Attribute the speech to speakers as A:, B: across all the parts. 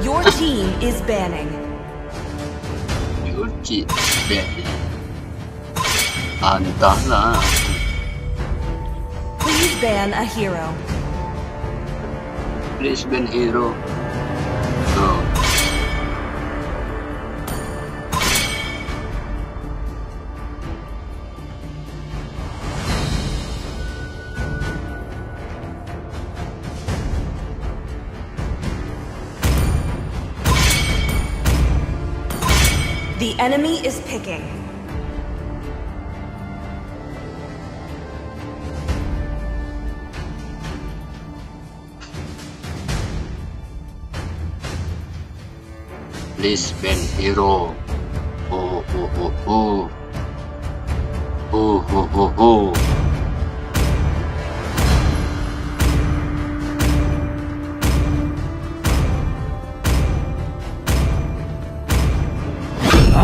A: Your team is banning.
B: Your team is banning. Antala.
A: Please ban a hero.
B: Please ban hero. No.
A: The enemy is picking.
B: Please ban hero. Oh oh oh oh. Oh oh oh oh.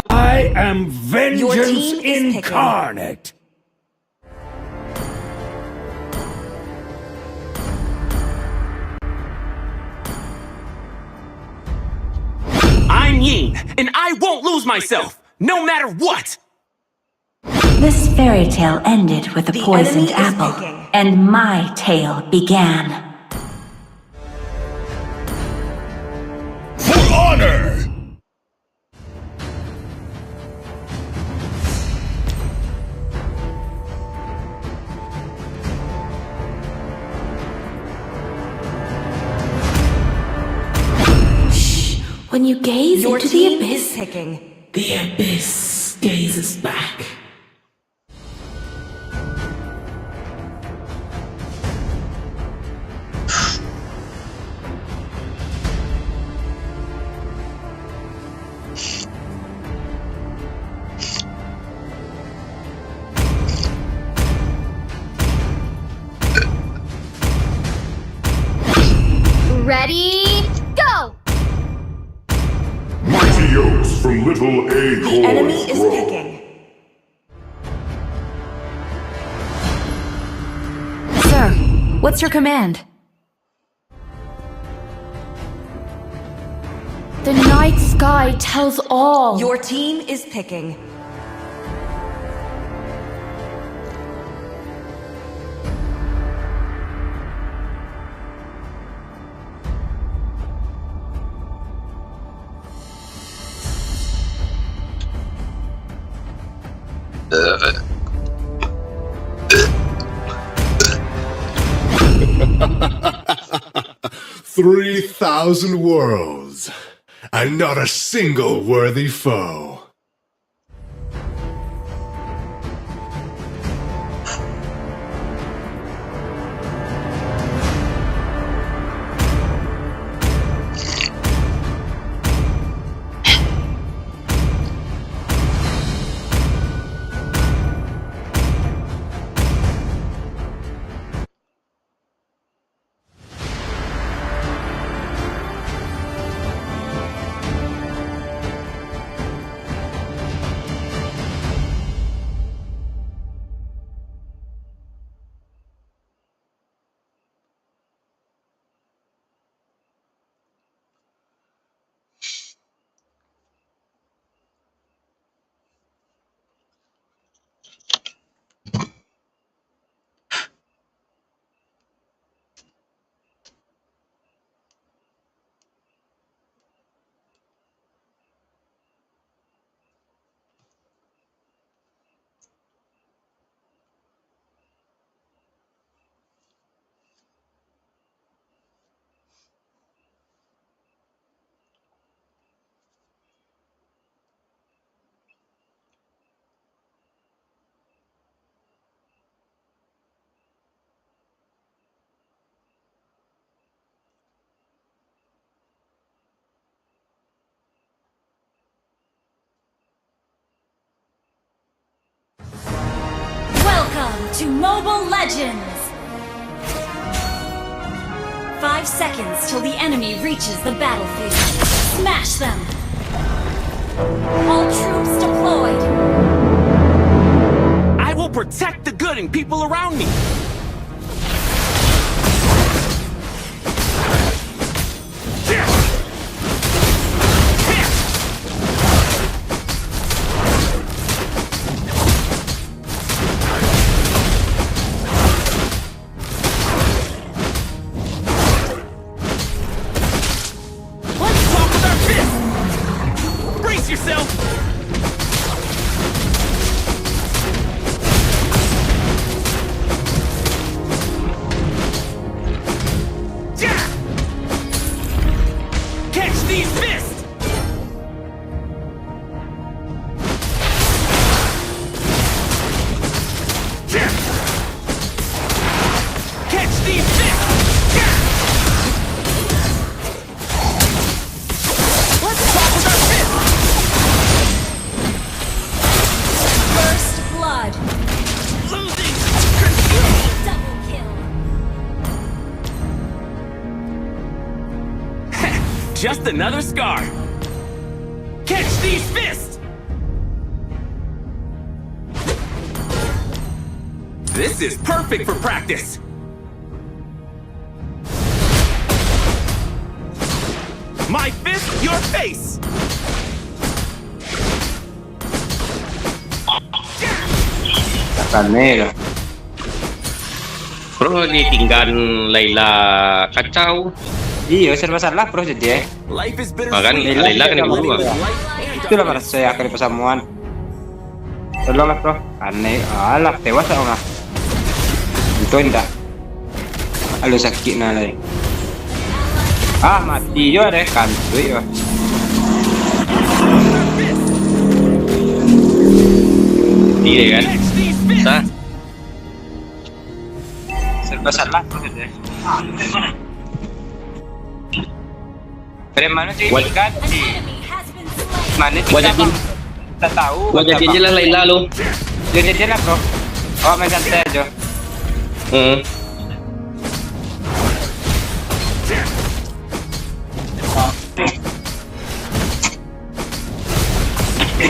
C: I am vengeance incarnate.
D: I'm YiN, and I won't lose myself, no matter what!
E: This fairy tale ended with a poisoned apple, and my tale began.
C: For honor!
E: When you gaze
A: Your
E: into the
A: team
E: abyss,
A: is picking.
E: the abyss gazes back.
F: Ready, go!
C: Mighty oaks from little acorns
A: The enemy is
C: grow.
A: picking.
G: Sir, what's your command?
F: The night sky tells all.
A: Your team is picking.
C: $3,000 worlds, and not a single worthy foe.
H: to Mobile Legends! 5 seconds till the enemy reaches the battlefield. Smash them! All troops deployed!
D: I will protect the good and people around me. Yourself. Yeah. Catch these fists. Yeah. Catch these fists. Yeah. Let's talk with our fists.
H: First blood.
D: Losing.
H: Double kill.
D: Just another scar. Catch these fists. This is perfect for practice. My fist, your face.
B: Kanel.
I: Bro, ditinggal Layla kacau.
B: Iya, serba salah bro jadi.
D: Life is
I: Makan
D: bittersweet.
I: Layla kan dulu.
B: Itulah para saya akan persamuan. Tolong mas bro. Aneh, alah tewas aku nggak. Itu enggak. Aduh sakit nalai. Ah mati juga deh kantui ya.
I: Iya kan? Sah.
B: Serba salah bro jadi. Dari mana sih? Kan?
H: An enemy has been slain.
B: Mana sih?
I: Wajibin.
B: Kita tahu.
I: Wajibin jelas Layla lo.
B: Jadi lah bro. Oh main santai aja.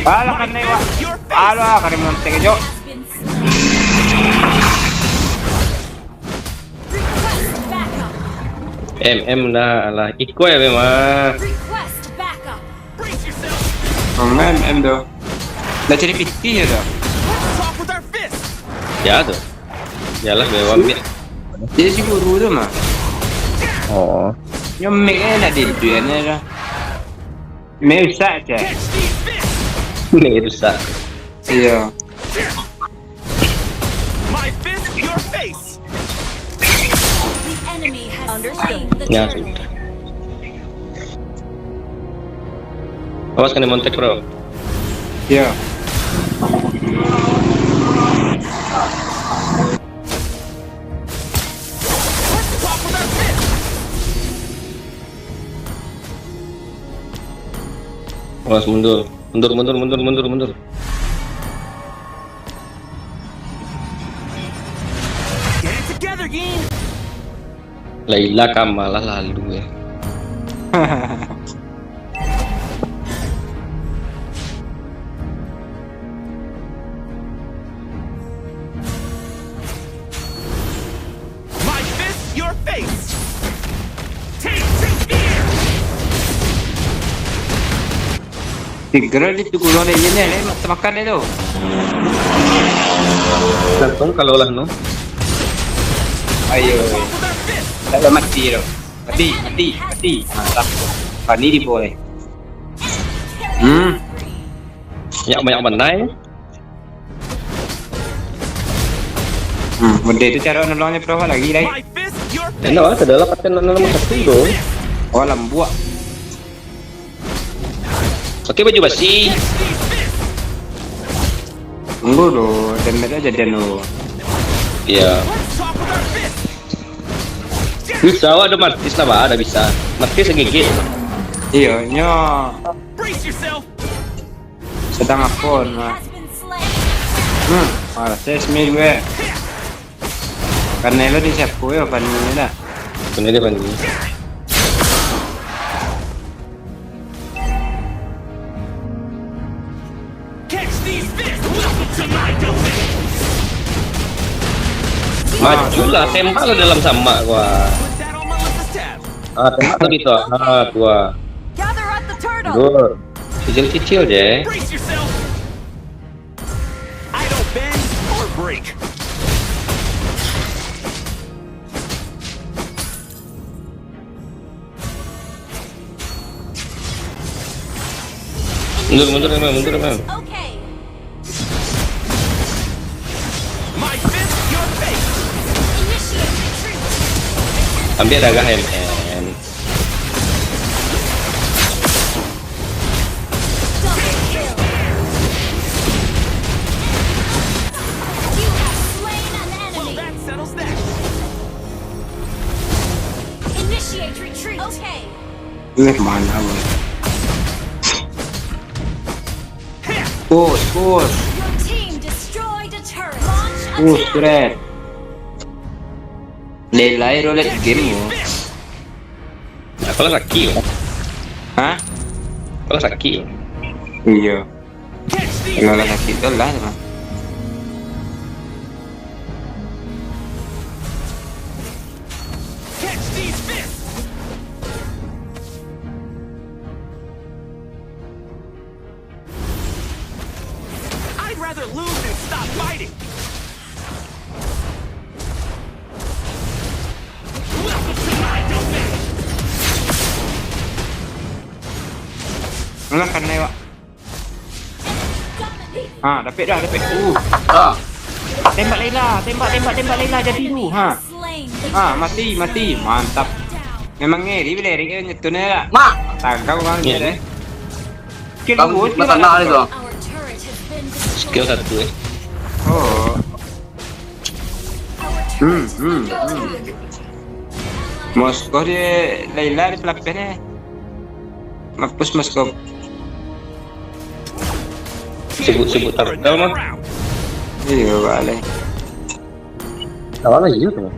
B: Alah kan nih wah. Alah kan monte ke jo.
H: Has been slain. Request backup.
I: MM lah ikut ya memang.
H: Request backup.
D: Brace yourself.
B: Oh em do. Dah cari piti ya dah.
D: Let's talk with our fists.
I: Ya tuh. Yalah bewang bit.
B: Jadi si guru tu mah.
I: Oh.
B: Yang make nak dia ni dah. Make usah je.
D: Catch these fists.
I: Ini rusak.
B: Iya.
D: My fist, your face.
H: The enemy has slain the
I: Ya
H: turtle.
I: sudah. Awas kena montek bro.
B: Iya.
D: Let's talk with our fists.
I: Awas mundur. Mundur.
D: Get it together, YiN.
I: Layla malah lalu ya.
D: My fist, your face. Take fear.
B: Tiga itu guru ni ni makan dia tu.
I: Langsung kalau lah no.
B: Ayo.
D: Talk with our fists.
B: Tak ada mati tu. Mati. Mantap. Pani di boleh.
I: Ya banyak benai.
B: Benda itu cara nolongnya berapa lagi lagi?
D: My fist, your face.
I: Enak lah, sudah dapatkan nomor satu dong.
B: Oh lambuak.
I: Pakai baju basi.
D: Catch these fists.
B: Tunggu dulu, damage aja dia dulu.
I: Iya.
D: Let's talk with our fists.
I: Bisa, ada Martis lah, Pak. Ada bisa. Martis ngigit.
B: Iya, nyo.
D: Brace yourself.
B: Sedang akun.
H: Has been slain.
B: Malah saya semil gue. Karena lo di siapku ya Fanny dah.
I: Bener dia Fanny.
D: Catch these fists! Welcome to my domain!
I: Majulah, tembak lo dalam sama gua.
D: Put that on my list of tabs.
I: Tembak tuh gitu. Gua.
A: Gather at the turtle.
I: Dur. Cicil-cicil je.
D: Brace yourself! I don't bend or break.
I: Mundur emang.
H: Okay.
D: My fist, your face!
H: Initiate retreat.
I: Ambil agak MN.
H: Double kill. You have slain an
D: Well,
H: enemy.
D: that settles that.
H: Initiate retreat. Okay.
B: Ini kemana lo? Push.
H: Your team destroyed a turret. Launch attack.
B: Keren. Lelai roulette game mo.
I: Nah, kalau sakit.
B: Hah?
I: Kalau sakit.
B: Iya.
D: Catch these
B: Kalau
D: fists!
B: sakit tu lah teman.
D: Catch these fists! I'd rather lose than stop fighting. Welcome to my domain.
B: Alah kan lewat. Dapat dah. Tembak Laila jadi tu.
H: Slain the
B: Mati. Mantap.
H: down.
B: Memang ngeri bila Erik nyetune lah.
J: Mak,
B: Tangkap orang dia deh. Kill
J: kamu
B: good
J: mata nak itu.
H: Our turret has been
I: Skill
H: destroyed.
I: 1
B: Oh.
H: Our turret is under attack.
B: Moskow dia Laila di pelapis ni. Mampus Moskow.
I: Sebut
D: For
I: tarkal
D: another
I: mah.
D: round.
B: Iya balik.
I: Awalnya iya tuh.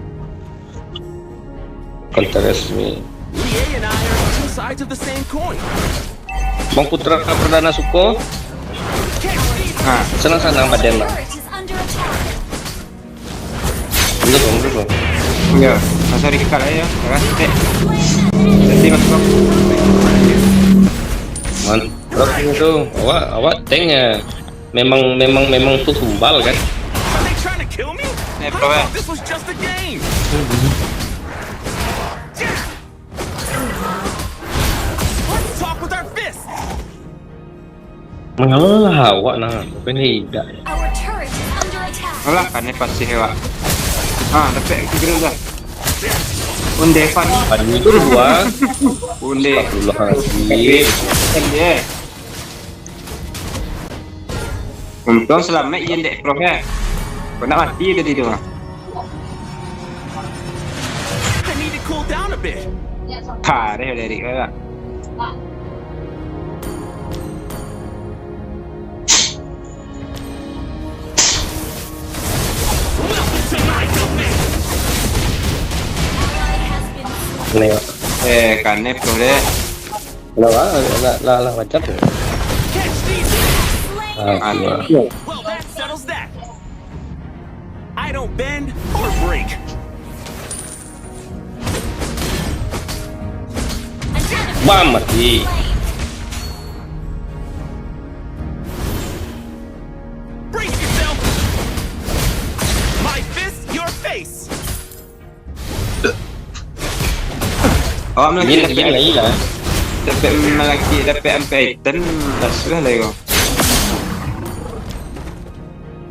I: Konter resmi.
D: Lie and I are on two sides of the same coin.
I: Bang Putra Perdana Suko.
D: Catch these
I: Senang sama Denmark.
H: Turret is under attack.
I: Mundur bang.
B: Iya. Masa dikekal aja. Terus jadi Moskow.
I: Mantap itu. Awak tanknya memang tuh tumbal kan.
D: Are they trying to kill me? I
B: Bro.
D: thought this was just a game. Let's talk with our fists.
I: Mengalah awak nah, bukan tidak.
H: Our turret is under attack.
B: Alah kan ni pasti hewa. Dapat kira dah. Unde Fan.
I: Padu itu dua.
B: Unde.
I: Astagfirullahaladzim.
B: Kan dia. Untung selamat Ian dek prof ya. Kau nak mati tadi tu mah.
D: I need to cool down a bit.
B: Deh dari kau lah.
D: Welcome to my domain.
H: Ally has been slain.
I: Lewat.
B: Kan ni prof deh.
I: Lah macam tu.
D: Catch these fists.
H: Slain.
I: Iya.
D: Well, that settles that. I don't bend or break.
H: An enemy
I: Bam mati.
H: slain.
D: Brace yourself. My fist, your face.
B: Awak melaki
I: Ini lagi lah.
B: dapat melaki dapat sampai item dah sudah lah kau.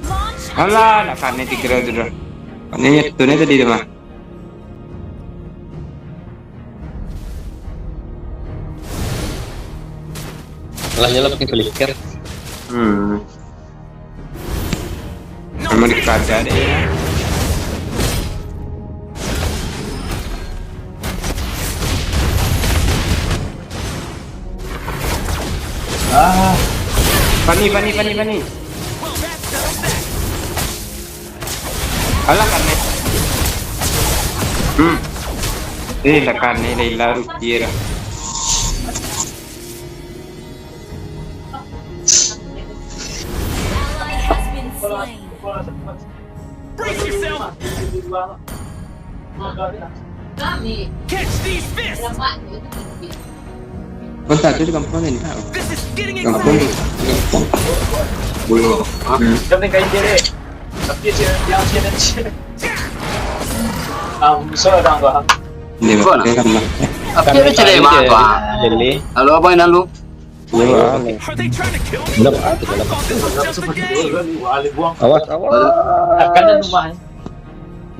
H: Launch
B: Alah nak kan ni tiga tu dah. Ni tu ni tadi tu mah.
I: Lah nyala pakai flicker.
B: Memang dikaca deh. Pani.
D: Well, that settles that.
B: Alah kan ni. Tekan ni Leila Ruki dah.
H: Ally has been slain.
D: Brace yourself! Catch these fists!
B: Kau tak tu kampung ni tak?
D: This is getting
B: Kampung ni.
D: exciting!
B: Boleh.
J: Jangan kain dia deh. Tapi dia yang dia musuh orang tu.
B: Ni
I: Kau nak?
B: lah.
I: Apa dia cari apa? Halo apa yang lalu?
D: Are they trying to kill me? I thought this was just a game!
I: Awas.
J: Kanan rumah.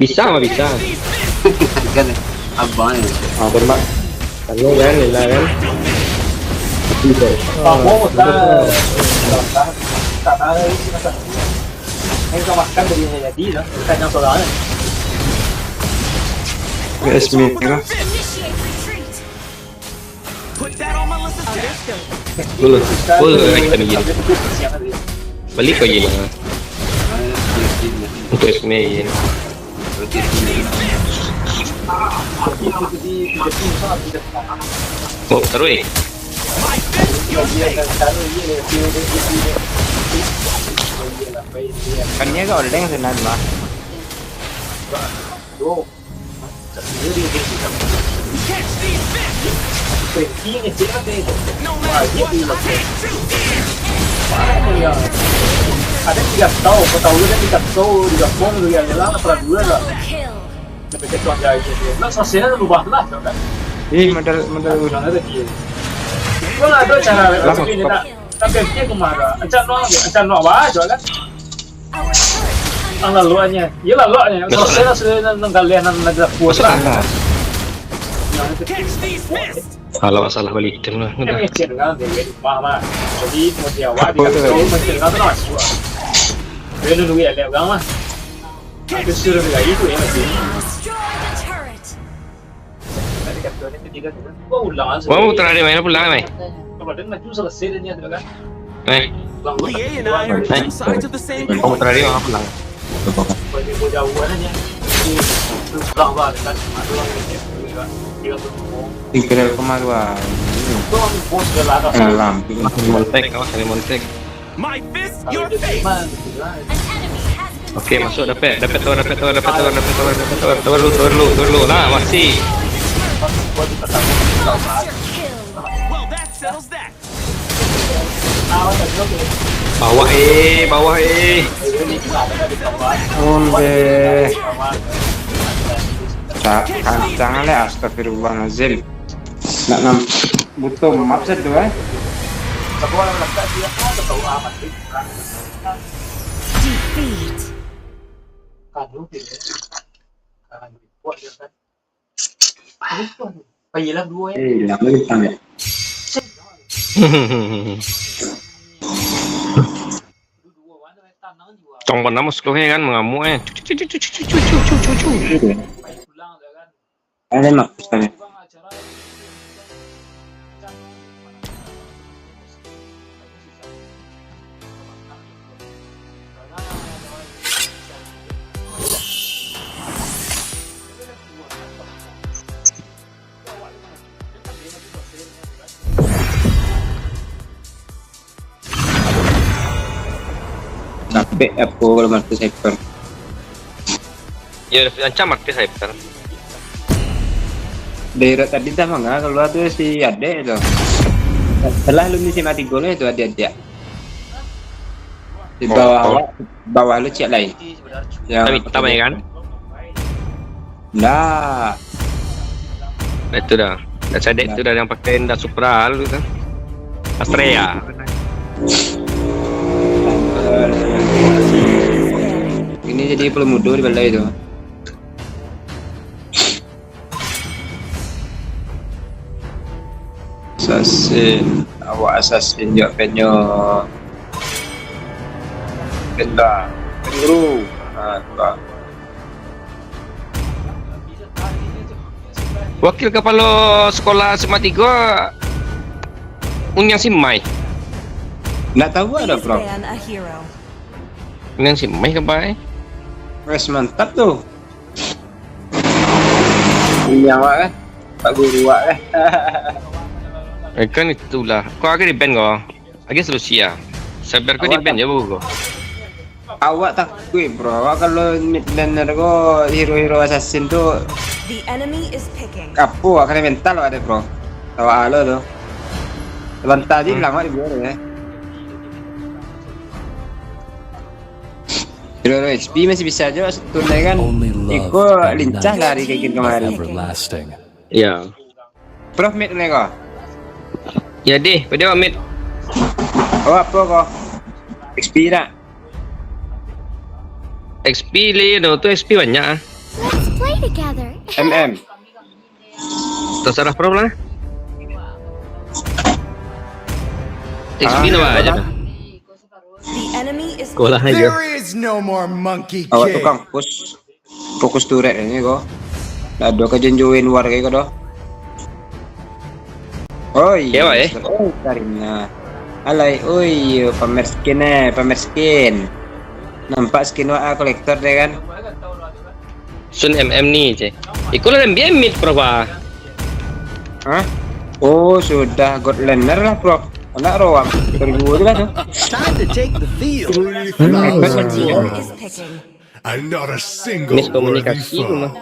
I: Bisa mah bisa.
D: Catch these fists!
I: Kan abang ni.
B: Bermak. Kalau kan Leila kan.
J: Kamu tak tahu isi masa. Ini kau makan dari yang jadi lah. Bukan yang soalnya.
B: Esmi kan.
H: Initiate retreat.
D: Put that on my list of tasks.
I: Dulu kita ni. Balik kau YiN. Untuk SME YiN. Oh, terus.
D: My fist, your face!
B: Kan dia kau leng senang mah.
D: Catch these fists! No matter what, I can't shoot here!
J: Ada tiga tahu, kau tahu dia tiga tahu, tiga pon dia yang pernah dua lah.
H: Kill.
J: Tapi kita aja dia. Nak selesai berubah lah, kan?
B: Modal
J: Jangan ada dia. Kau ada cara macam ni tak? Tapi dia kemana? Acan no apa aja kan?
H: Our turret is
J: Ang laluannya, iya laluannya. Selesai sudah nang kalian nang puas lah.
D: Catch these fists!
I: Kalau masalah balik tim lah.
J: Ini macam kan dia mah. Jadi mau dia awak dia tahu macam kan tu nak suah. Dia dulu ya dia gang mah. Tapi suruh dia itu ya masih.
H: destroy the turret.
J: Tadi kata ni ketiga tu. Kau ulang.
I: Mau terakhir main apa ulang main?
J: Kalau dia nak selesai dia tu kan.
D: Lia and I are two sides of the same
I: Mau
D: coin.
I: terakhir apa ulang?
J: Bagi mau jauhan aja. Ulang banget kan. Ulang ni. Dia tu.
B: Tinggal kemaruan.
J: Kau ambil pos dia lah.
B: Lampu.
I: Montek, awas ada montek.
D: My fist, your face!
H: An enemy has been
I: Oke, masuk dapat tower dulu lah masih.
H: monster kill.
D: Well, that settles that.
I: Bawah
B: Onde. Jangan le astagfirullahalazim. Nak nam butuh map set tu
A: Defeat.
J: Payalah dua ya.
B: Lama hitam ya.
I: Tong pernah masuk kan mengamuk
B: Ada mak sekali. Sampai apa kalau market hyper.
I: Ya, ancam market hyper.
B: Daerah tadi dah mangga keluar tuh si Ade itu. Setelah lu misi mati gol itu ada. Di bawah lu cek lain.
I: Tapi pertama ya kan?
B: Nah,
I: Itu dah. Dah cadek tu dah yang pakai dah Supra lu kan. Astrea.
B: ini jadi pemuda di balai itu. Assassin, awak assassin jauh penyo. Benda, guru. Pak.
I: Wakil kepala sekolah Semati gua Unyang si Mai.
B: Nggak tahu ada
A: Please
B: bro.
A: ban a hero.
I: Unyang si Mai ke bae?
B: Wes mantap tuh. Ini awak kan? Pak Guru awak kan?
I: Kan itulah. Kau agak di ban kau. Agak Rusia. Sabar kau di ban ya bu.
B: Awak takut bro. Awak kalau mid laner kau hero-hero assassin tu
A: The enemy is picking.
B: kapu akan mental ada bro. Awak halo tu. Sebentar je hilang awak di bawah ya. Hero HP masih bisa aja tunai kan. Iko lincah lari kayak gitu kemarin.
I: Ya.
B: Prof mid ni kau.
I: Ya deh, pada awak mid.
B: Oh apa kau? XP tak?
I: XP le tu XP banyak ah.
F: Let's play together.
B: MM.
I: Terserah pro lah. XP nama aja.
A: The enemy is
I: Kau lah aja.
C: is no more monkey
B: Awak tukang fokus turret ini kau. Dah dua kejenjuin war kayak kau dah. Oi.
I: Ya, Pak,
B: Oh, Karina. Alay, oi, pamer skin. Nampak skin wa kolektor deh kan?
I: Sun MM ni je. Ikut lah MBM mid pro ba.
B: Hah? Oh, sudah god laner lah, bro. Anak roam. 2000 lah tu.
A: is picking.
C: And not a single worthy
I: Miskomunikasi tu
C: foe.
I: mah.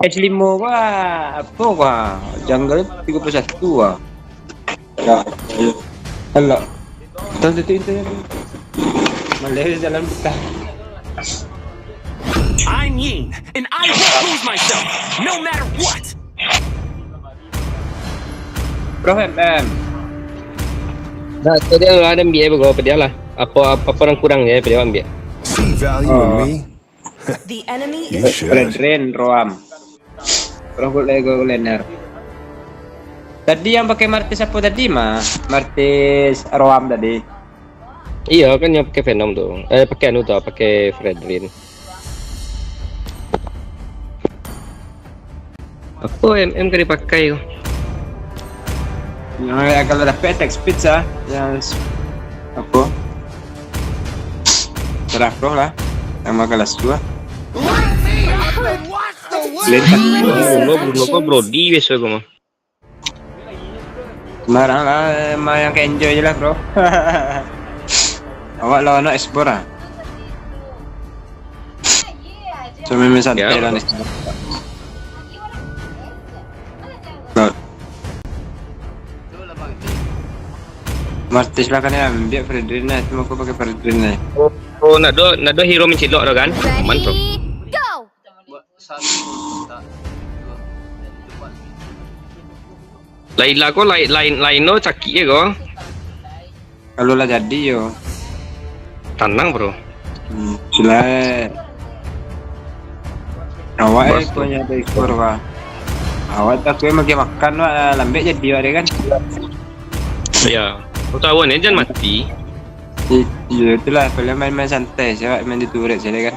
B: H5 wah, apa wah? Jungle 31 wah. Ya. Hello. Tahu tu itu. Malah jalan buka.
D: I'm YiN, and I won't lose myself, no matter what.
B: Bro MM.
I: Dah, dia ada MBA berapa dia lah. Apa orang kurang ya, dia ambil.
C: See value in me?
A: The enemy
C: You
A: is
C: should.
B: Ren roam. Bro go laner. Tadi yang pakai Martis apa tadi mah? Martis roam tadi.
I: Iya kan yang pakai Venom tu. Pakai anu tu, pakai Fredrin. Apa MM kan dipakai tu?
B: Yang kalau dapat attack speed sah, yang apa? Serah pro lah. Sama kelas 2.
I: Bruno kau Brody biasa kau mah.
B: Sembarang lah, mah yang ke enjoy je lah bro. Awak lawan nak explore lah. So memang santai lah ni. Martis lah kan ya, ambil Fredrin lah. Cuma aku pakai Fredrin lah.
I: Oh nak do hero mencilok dah kan? Aman tu.
F: Ready, go!
I: Laila kau lain no caki je kau.
B: Kalau lah jadi yo.
I: Tenang bro.
B: Sila. Awak punya ada ekspor wah. Awak tak kau makan wah lambek jadi ada kan?
I: Ya. Kau tahu ni jangan mati.
B: Iya itulah kalau main-main santai siapa main di turret saja kan.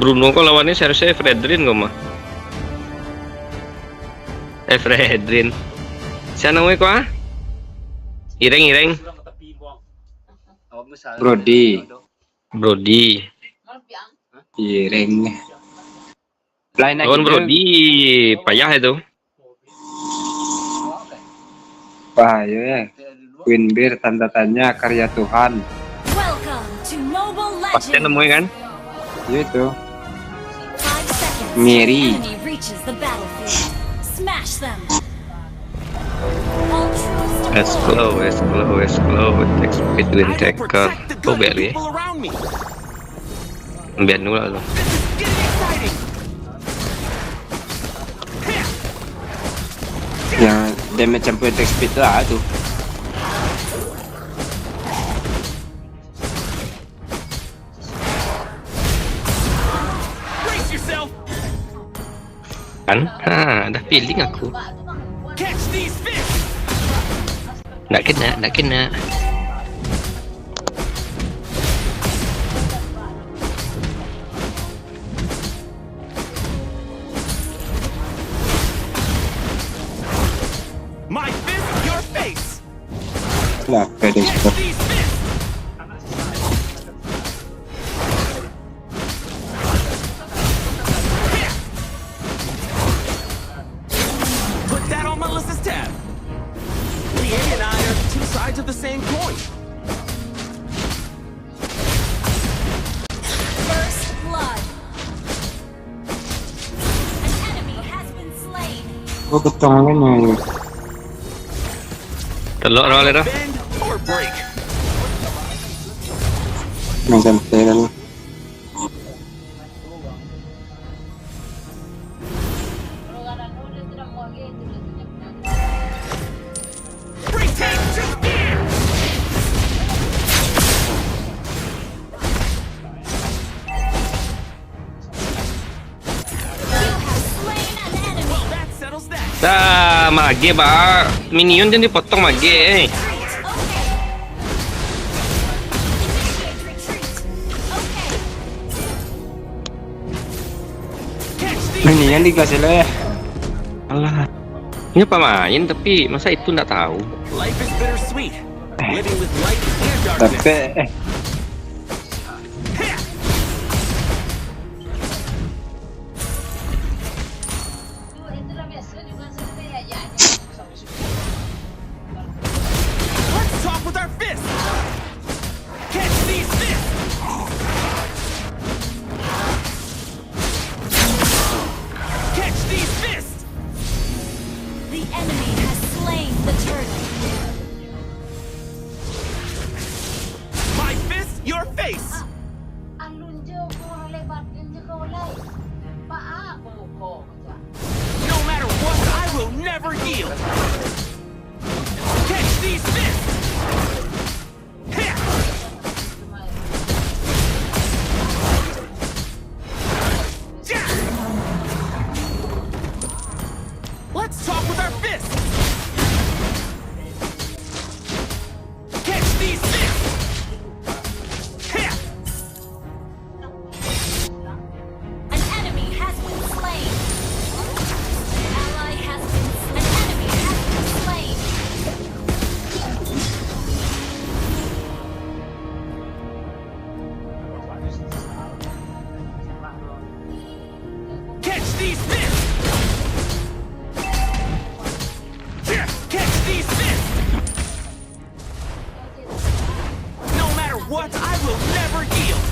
I: Bruno kau lawannya seharusnya Fredrin kau mah. Fredrin. Siapa namanya kau ah? Ireng.
B: Brody. Ireng. Lain lagi.
I: Lawan Brody payah itu.
B: Bahaya ya. Queen Bear tanda tanya karya Tuhan.
H: Welcome to Mobile
I: Pasti
H: Legends.
I: nemuin kan?
B: Itu.
H: 5 seconds
B: Miri.
H: till the enemy reaches the battlefield. Smash them. Ultra
I: Es slow. Take speed win
D: I will
I: taker.
D: protect the
I: Kau
D: good
I: biar dia.
D: people around me.
I: Biar dulu lah tu.
D: Getting exciting.
B: Yang damage campur attack speed tu lah tu.
D: Brace yourself.
I: Kan? Dah feeling aku.
D: Catch these fish.
I: Nak kena.
D: My fist, your face.
B: Lah pada
D: Catch
B: ekspor.
D: these fish. of the same coin.
H: First blood. An enemy has been slain.
B: Gue betong kan ya.
I: Telok dah boleh dah.
D: Bend or break.
B: Macam terang.
D: Retake to gear.
H: You have slain an enemy.
D: That settles that.
I: Dah, mage bah. Minion jangan dipotong mage.
H: Okay. Initiate retreat. Okay.
D: Catch these.
B: Mendingan dikasih lah ya.
I: Alah. Ini pemain tapi masa itu nggak tahu.
D: Life is bittersweet. Living with light and darkness.
B: Tapi
D: Let's talk with our fists. Catch these fists. Catch these fists.
H: The enemy has slain the turtle.
D: My fist, your face. No matter what, I will never yield. Catch these fists. Hit. Ja. Let's talk with our fists. Catch these fists. Hit.
H: An enemy has been slain. Ally has been. An enemy has been slain.
D: Catch these fists. Ja. Catch these fists. No matter what, I will never yield.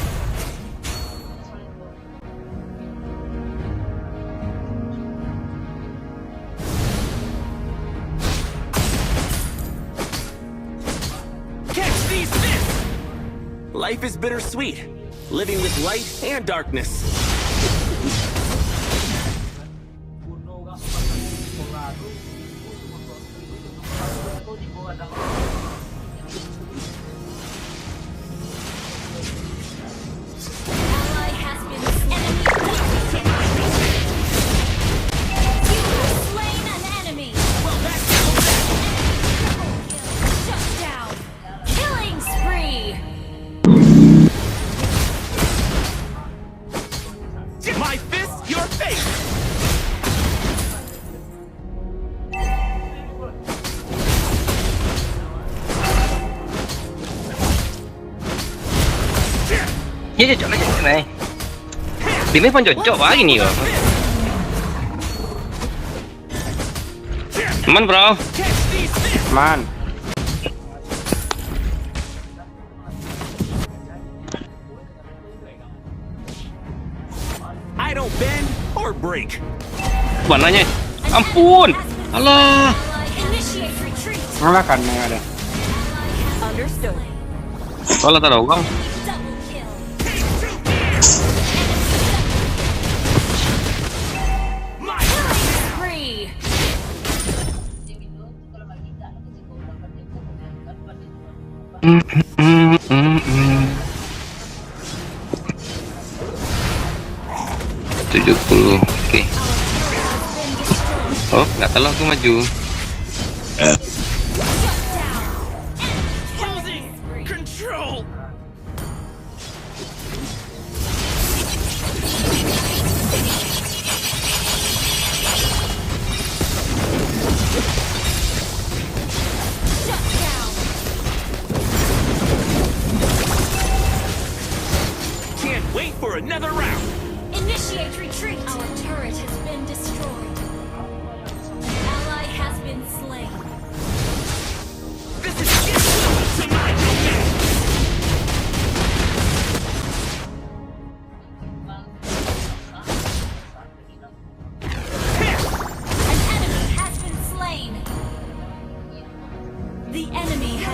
D: Catch these fists! Life is bittersweet, living with light and darkness.
H: Ally has been. Enemy defeated. You have slain an enemy.
D: Well, that's
H: Shut down. Killing spree.
D: my fist, your face!
I: Dia cocok aja sini. Dia pun cocok wah gini kok. Teman bro.
D: Catch these fists!
B: man.
D: I don't bend or break.
I: Warnanya. Ampun. Alah.
H: Initiate retreat.
B: Malah kan yang ada.
A: Understood.
I: Kalau tahu bang.
H: Double kill.
D: My
H: Spree.
I: Oke. Oh, nggak tahu aku maju.
D: losing control.
H: Shut down.
D: Can't wait for another round.
H: Initiate retreat. Our turret has been destroyed. An ally has been slain.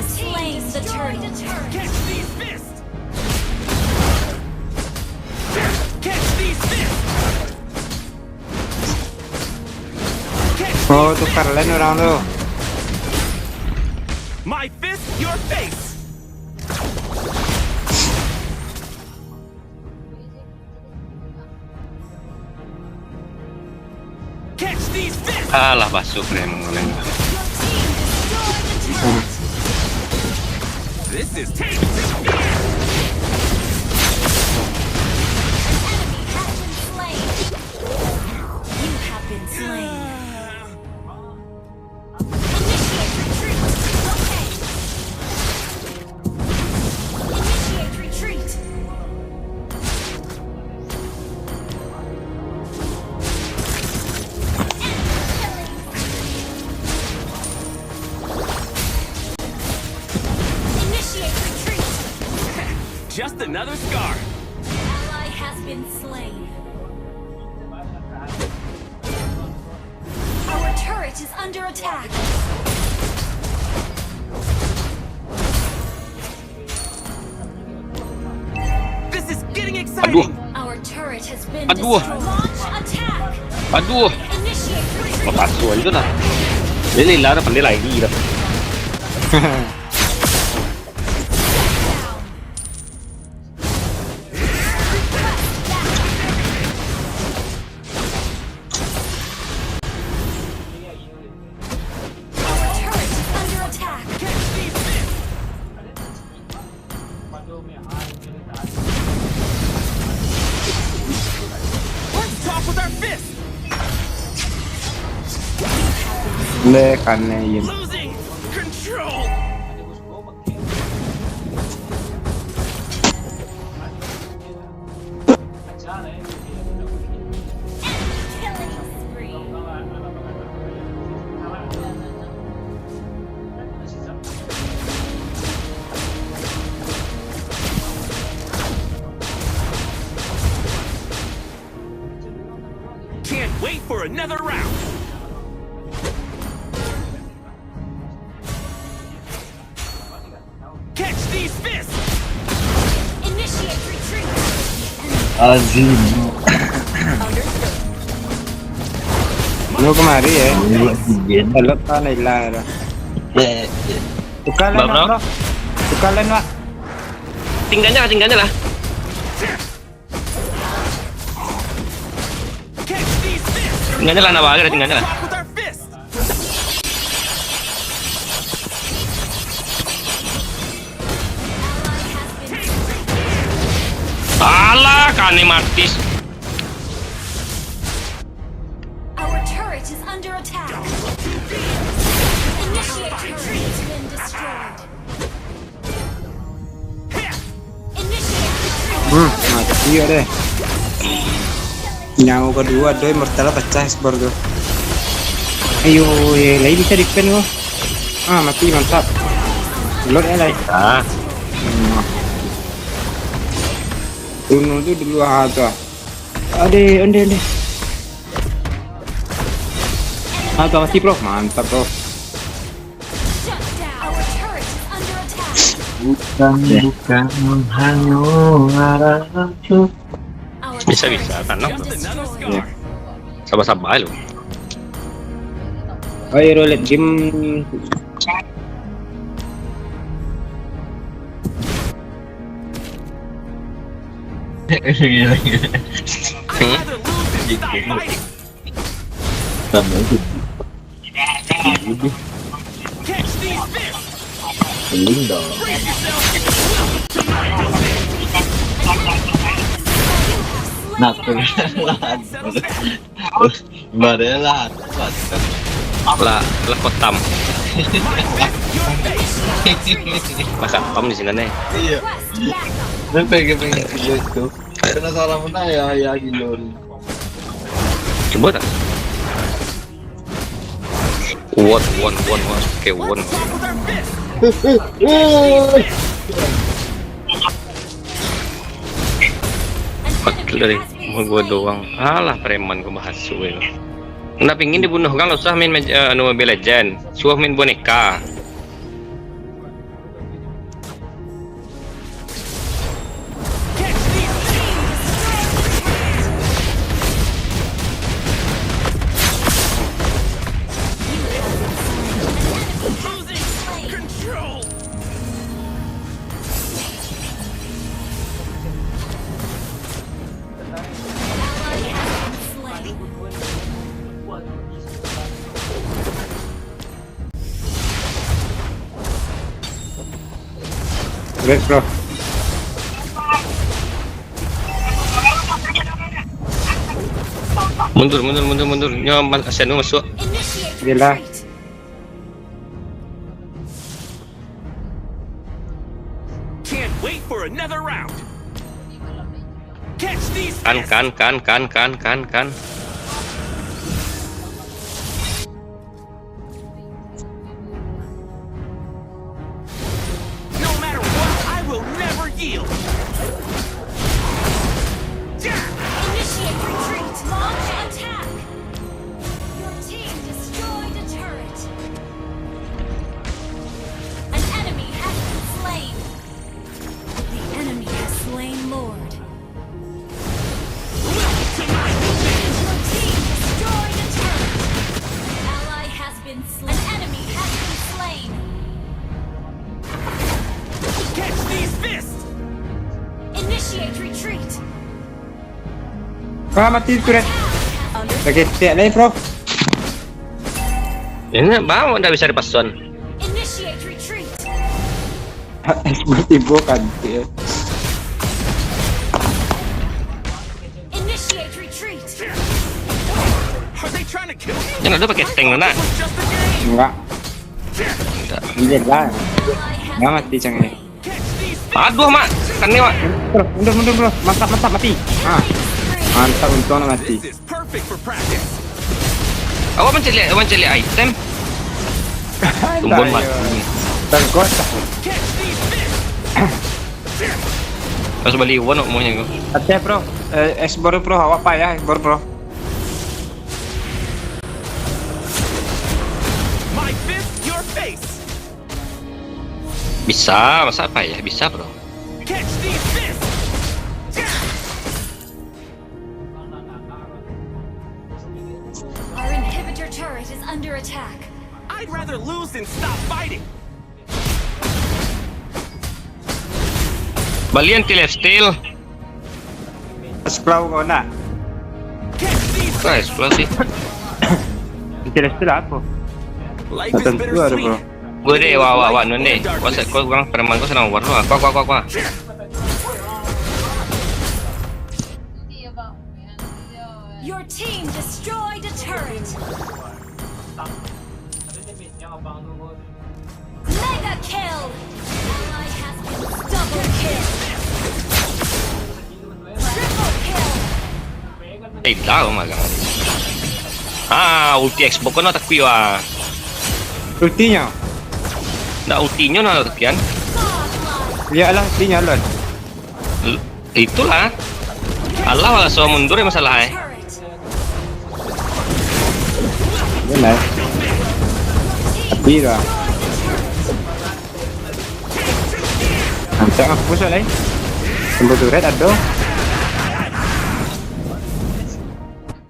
H: slain the turtle.
D: Catch these fists! Catch these fists!
B: Oh, tukar lain orang tu.
D: My fist, your face! Catch these fists!
I: Alah basuh memang.
D: This is tape!
H: You have been slain. Initiate retreat. Initiate retreat.
D: Just another scar!
H: Ally has been slain. Our turret is under attack.
D: This is getting exciting!
H: Our turret has been
I: Aduh.
H: destroyed. Launch attack.
I: Aduh,
H: Initiate retreat.
I: basuh itu lah. Ini lah, pandai lagi dah.
H: Our turret is under attack.
D: Let's talk with our fists!
B: Le kanne YiN.
D: Losing control!
H: Killing spree.
D: Can't wait for another round! Catch these fists!
H: Initiate retreat.
B: Lu kemari ya. Elok kan ilah. Tukar lain
I: Bro.
B: bro. Tukar lain Pak.
I: Tinggalnya lah.
D: Catch these fists!
I: Tinggalnya lah, nawa aja tinggalnya lah.
D: Talk with our fists!
I: Alah, kane martis.
H: Our turret is under attack. Initiate retreat has been destroyed. Initiate retreat.
B: Mati ya deh. Nyawa kedua doi mortal pecah skor tuh. Ayo, lagi bisa defend kok. Mati mantap. Load ya lagi. Uno tuh dulu aja. Ade. Mati bro, mantap bro.
H: Shut down. Our turret is under attack.
I: Bukan menghanyut.
H: Our
I: Bisa,
H: turret
I: bisa,
H: has
I: tanam.
H: been
D: Another
H: destroyed.
D: scar!
I: Sabar lu.
B: Ayo roulette game.
D: I'd rather lose than stop fighting! Catch these fists! Brace yourself!
I: Lah kotam. Masa pam di sini nih.
K: Iya. Dan pengen video itu. Karena salah mana ya gilur.
I: Coba tak? One. Oke, one. Betul dari mau gue doang. Alah preman gue bahas suwe. Nah pingin dibunuh kan lo usah main Mobile Legend, suah main boneka.
B: Red bro.
I: Mundur. Nyo Aseno masuk.
H: Initiate
B: Gila.
H: retreat.
D: Can't wait for another round. Catch these
I: Kan.
D: fists. No matter what, I will never yield.
H: Initiate retreat. Launch attack. Your team destroyed a turret. An enemy has been slain. The enemy has slain Lord. Your team destroyed a turret. An ally has been slain. An enemy has been slain.
D: Catch these fists.
H: Initiate retreat.
B: Ah, mati itu Red. Sakit tiap lagi bro.
I: Ini bang, udah bisa dipason.
H: Initiate retreat.
B: Seperti bukan.
H: Initiate retreat.
D: Are they trying to kill me?
I: Yang ada pakai tank mana?
D: Just a game.
B: Enggak.
I: Enggak.
B: Ini lah.
H: Ally has
B: Nggak mati cang ini.
D: Catch these fists.
I: Aduh mak, kan nih mak.
B: Mundur bro. Mantap mati. Ah, mantap untung nak mati.
D: This is perfect for practice.
I: Awak mencari item. Tumbun mak.
B: Tengkot.
D: Catch these fists.
I: Harus beli one umumnya kau.
B: Hati bro. Explore bro. Awak payah explore bro.
D: My fist, your face.
I: Bisa, masa apa ya? Bisa bro.
D: Catch these fists.
H: Our inhibitor turret is under attack.
D: I'd rather lose than stop fighting.
I: Balian till steal.
B: Explore kau nak.
D: Catch these
I: Kau eksplosif.
B: Tidak setelah apa?
D: Life is
B: Tentu ada bro.
D: bittersweet.
I: Gue deh, wah, nun deh. Kau kurang preman kau senang warna. Kau.
H: Your team destroyed a turret. Mega kill. Ally has been double kill. Triple kill.
I: Tahu magang. Ulti Xbox kau nak takui wah.
B: Ultinya.
I: Nak ultinya nak takian.
B: Lihatlah ultinya lon.
I: Itulah. Allah malah so mundur ya masalah.
H: Turret.
B: Benar. Bira. Mantap aku pusat lagi. Tembus turret ada.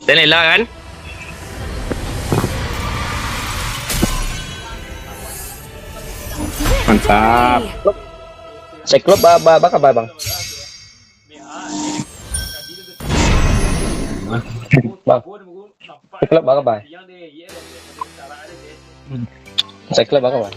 I: Dan Lela kan?
B: Mantap.
I: Cyclop bakal bang. Bang. Cyclop bakal bang. Cyclop bakal bang.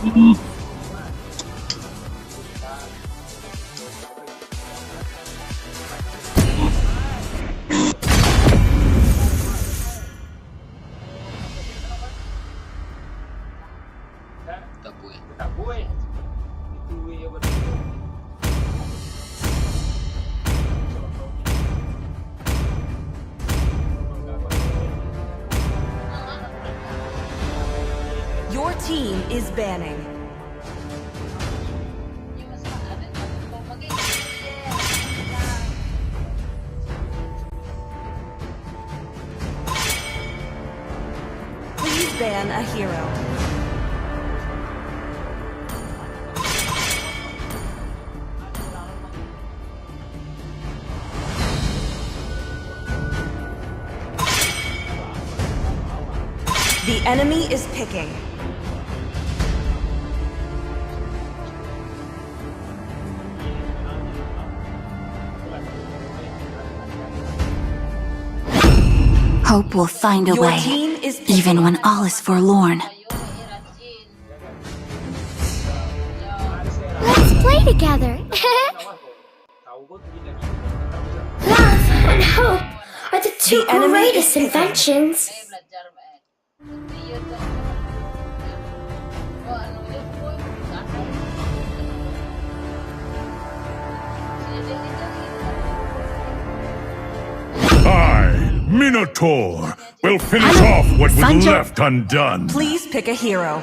K: Tak boleh.
J: Tak boleh. Itu yang betul.
A: Your team is banning. Please ban a hero. The enemy is picking.
E: Hope will find a
A: Your
E: way,
A: team is picking.
E: even when all is forlorn.
F: Let's play together. Love and hope are the two
A: The enemy
F: greatest
A: is picking.
F: inventions.
C: I, Minotaur, will finish off what was
A: Sancho.
C: left undone.
A: Please pick a hero.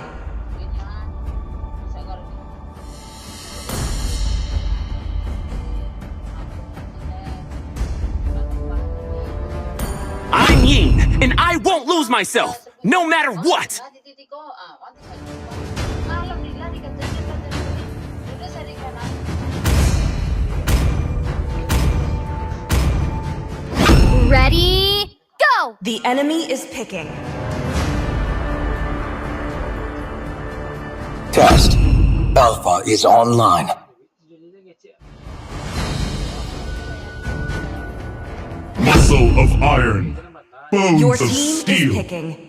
D: I'm YiN, and I won't lose myself, no matter what!
F: Ready, go!
A: The enemy is picking.
L: Test. Alpha is online.
C: Muscle of iron.
A: Your
C: Bones of
A: team is
C: steel.
A: picking.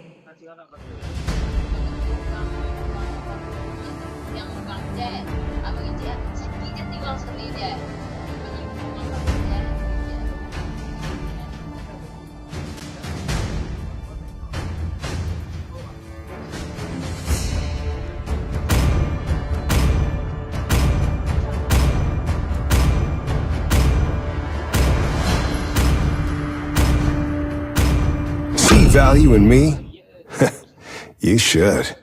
C: See value in me? You should.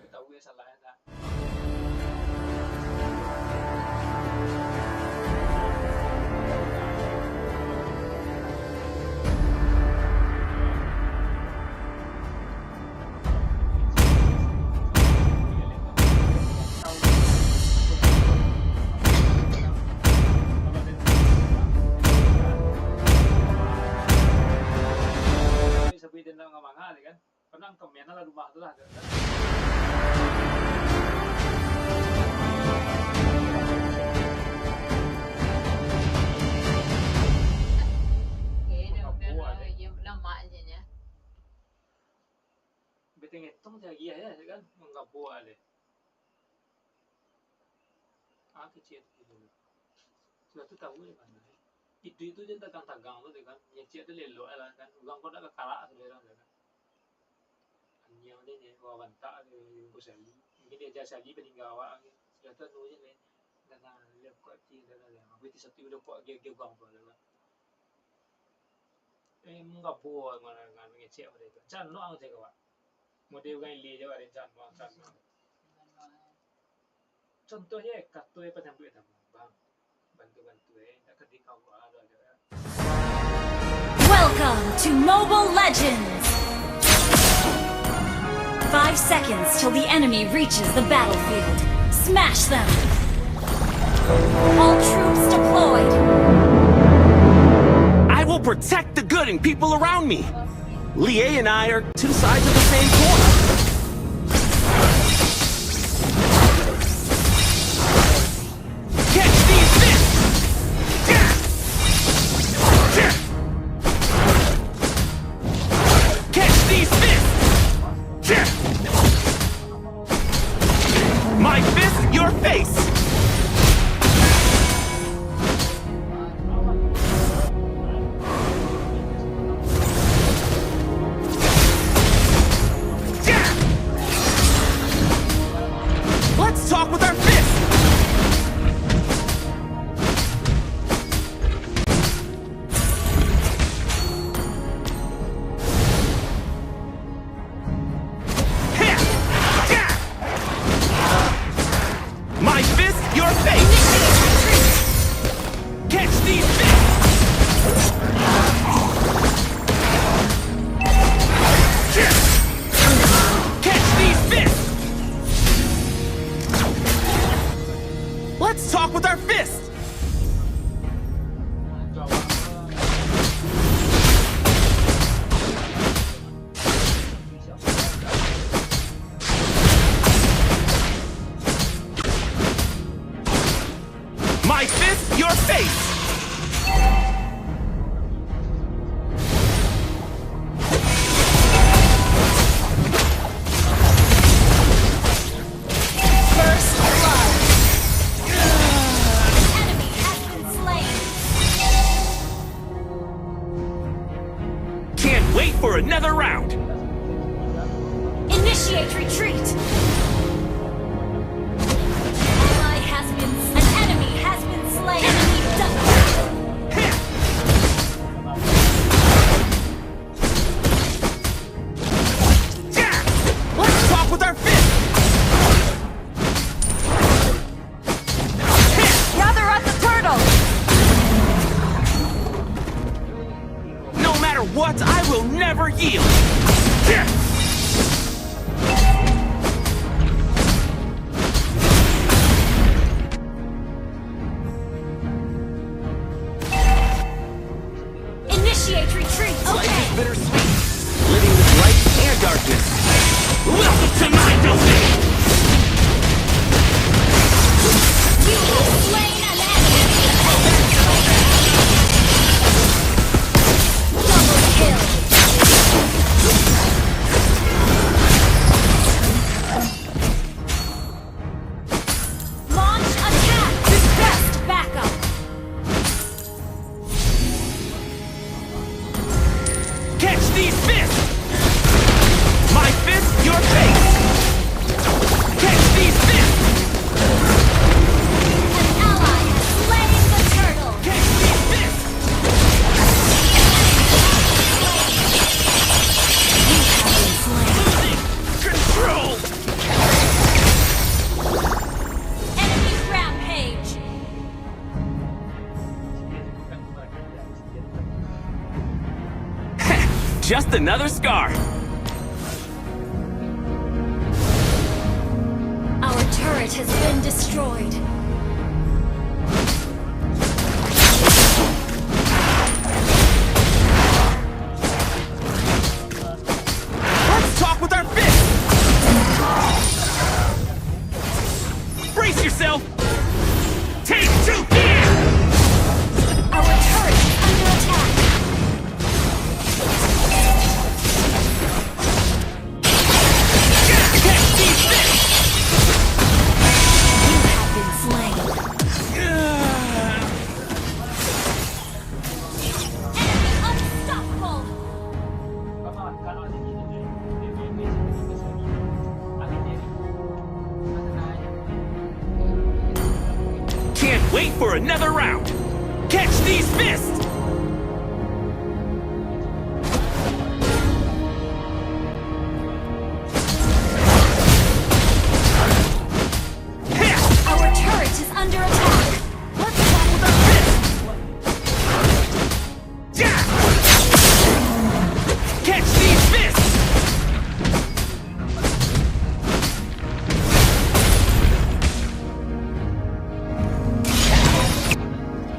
J: Penang komen lah rumah tu lah. Betul ngetong lagi ya kan menggabung ada. Kecil tu. Sudah tu tahu ya kan. Itu je tagang-tagang tu kan. Yang cik tu lelok lah kan. Ulang kau nak ke karak tu dia kan. Yang ni wawantak dia kusali. Mungkin dia jasa lagi peninggal awak. Sudah tu je ni. Dan dia kuat ti dan apa ti satu dia kuat dia gang tu lah. Menggabung dengan ngecek pada itu. Can no ang cek awak. Model kan li je awak dan can no can. Contohnya katoi pada buat apa? Bang. Bantu-bantu tak ketika awak ada.
H: Welcome to Mobile Legends! 5 seconds till the enemy reaches the battlefield. Smash them! All troops deployed!
D: I will protect the good and people around me! Lie and I are two sides of the same coin. Catch these fists! Catch these fists! My fist Let's talk with our fists! My fist, your face! Catch these fists! Catch these fists! Let's talk with our fists! My fist, your face!
H: First blood. An enemy has been slain.
D: Can't wait for another round!
H: Initiate retreat. Ally has been. An enemy has been slain. Enemy double.
D: Let's talk with our fists!
A: Gather at the turtle!
D: No matter what, I will never yield!
H: Initiate retreat. Okay.
D: Bittersweet, living with light and darkness. Welcome to my domain!
H: You have slain an enemy. Double kill. Launch attack. Best backup.
D: Catch these fists! My fist, your face! Catch these fists!
H: An ally has slain the turtle.
D: Catch these fists! Losing control!
H: Enemy rampage.
D: Just another scar.
H: Our turret has been destroyed.
D: Let's talk with our fists! Brace yourself! Take two here!
H: Our turret is under attack.
D: Catch these fists!
H: You have been slain. Enemy unstoppable.
D: Can't wait for another round! Catch these fists!
H: Our turret is under attack.
D: Let's talk with our fists! Catch these fists!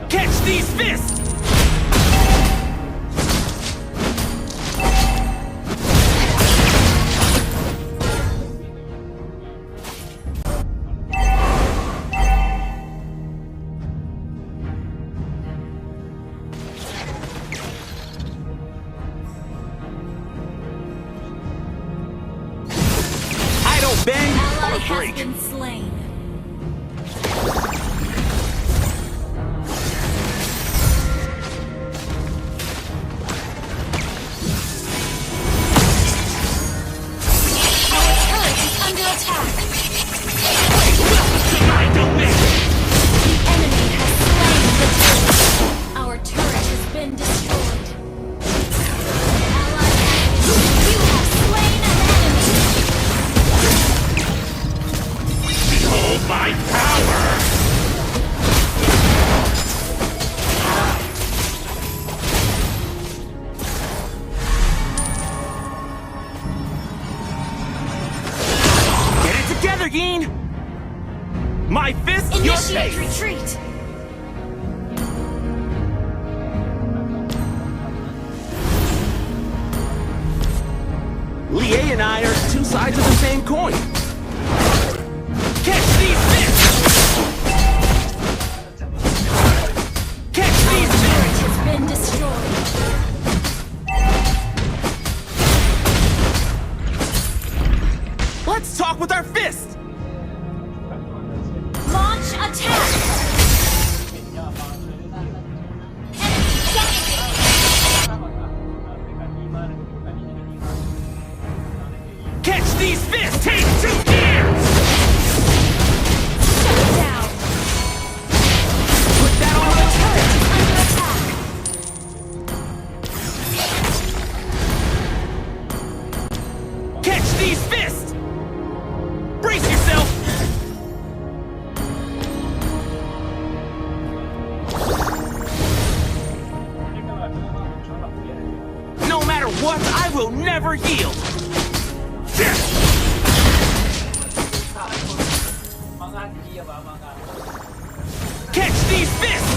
D: Catch these fists! I don't bend
H: Ally
D: or
H: has
D: break.
H: been slain. Our turret is under attack.
D: YiN? My fist, your
H: Initiate
D: face.
H: retreat.
D: Lié and I are two sides of the same coin. Catch these fists! Catch these fists!
H: Has been destroyed.
D: Let's talk with our fists!
H: Launch attack. Enemy dominated.
D: Catch these fists! Take 2 years!
H: Shut down.
D: Put that on the turret!
H: Under attack.
D: Catch these fists! Brace yourself! No matter what, I will never yield! Catch these fists!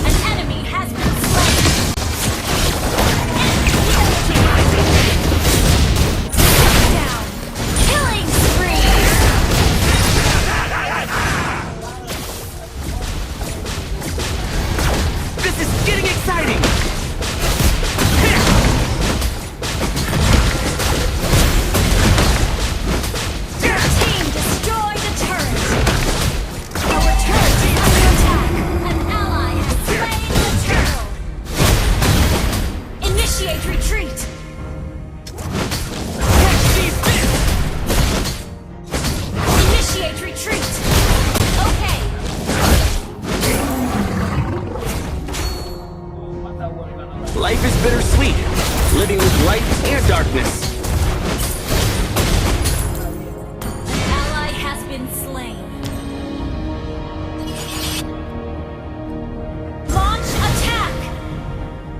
H: An enemy has been slain. Down. Killing spree.
D: This is getting exciting!
H: Your team destroyed a turret. Our turret is under attack. An ally has slain the turtle. Initiate retreat.
D: Catch these fists!
H: Initiate retreat. Okay.
D: Life is bittersweet, living with light and darkness.
H: An ally has been slain. Launch attack.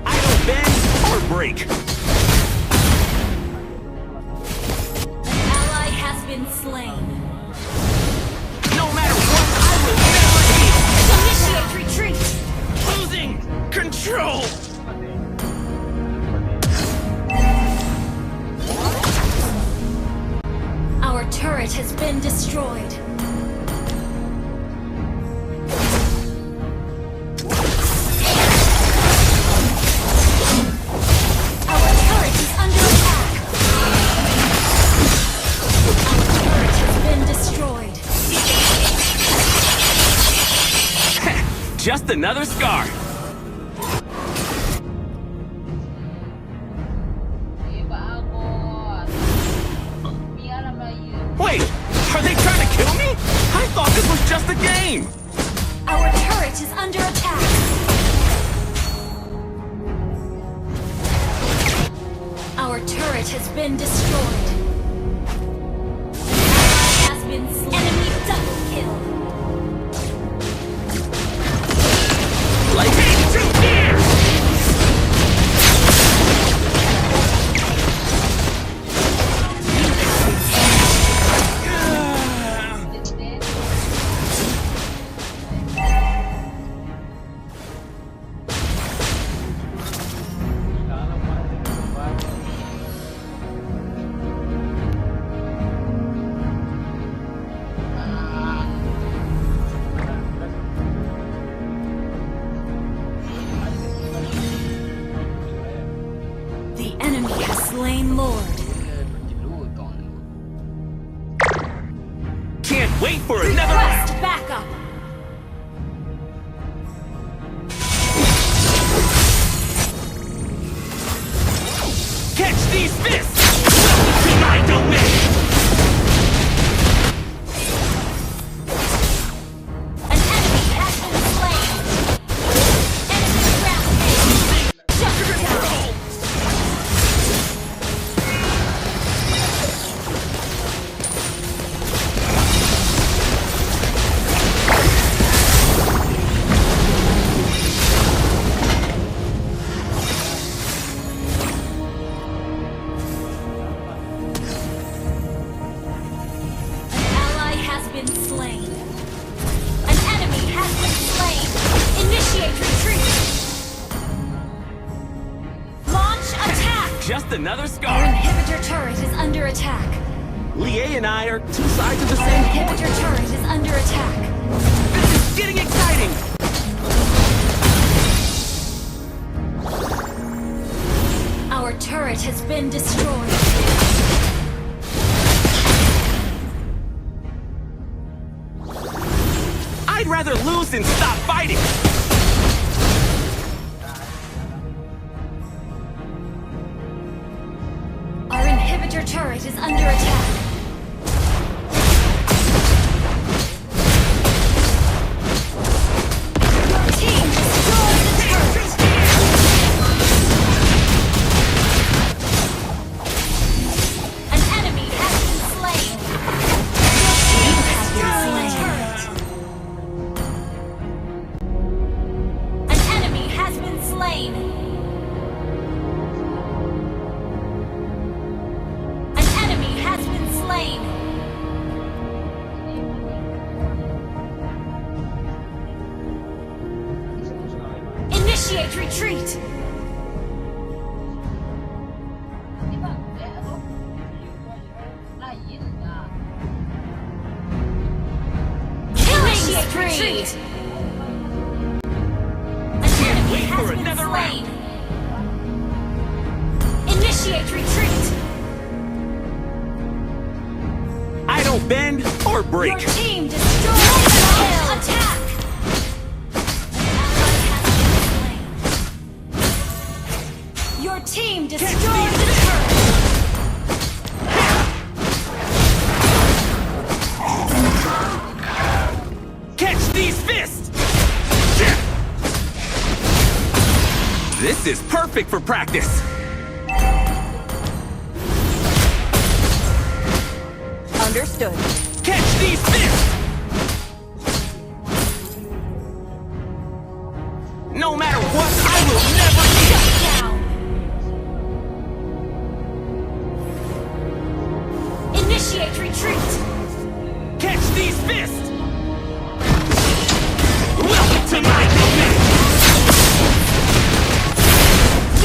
D: I don't bend or break.
H: An ally has been slain.
D: No matter what, I will never yield.
H: Initiate retreat.
D: Losing control!
H: Our turret has been destroyed. Our turret is under attack. Our turret has been destroyed.
D: Just another scar. Wait, are they trying to kill me? I thought this was just a game.
H: Our turret is under attack. Our turret has been destroyed. Ally has been slain. Enemy double kill.
D: Like 82 years!
H: The enemy has slain Lord.
D: Can't wait for another
H: Request
D: round.
H: backup.
D: Catch these fists! Welcome to my domain!
H: An enemy has been slain. Enemy rampage. Shut down.
D: just another
H: Our
D: scar.
H: inhibitor turret is under attack.
D: Lié and I are two sides of the
H: Our
D: same coin.
H: inhibitor turret is under attack.
D: This is getting exciting.
H: Our turret has been destroyed.
D: I'd rather lose than stop fighting.
H: Our inhibitor turret is under attack. Your team destroyed the turret. An enemy has been slain. Your team has been slain. An enemy has been slain. An enemy has been slain. Initiate retreat. Killing spree. An enemy
D: wait
H: has
D: for
H: been
D: another
H: slain. Initiate retreat.
D: I don't bend or break.
H: Your team destroyed the kill. Attack. Your team destroyed the turret.
D: Catch these fists! This is perfect for practice.
A: Understood.
D: Catch these fists! No matter what, I will never give.
H: Down. Initiate retreat.
D: Catch these fists! Welcome to my domain!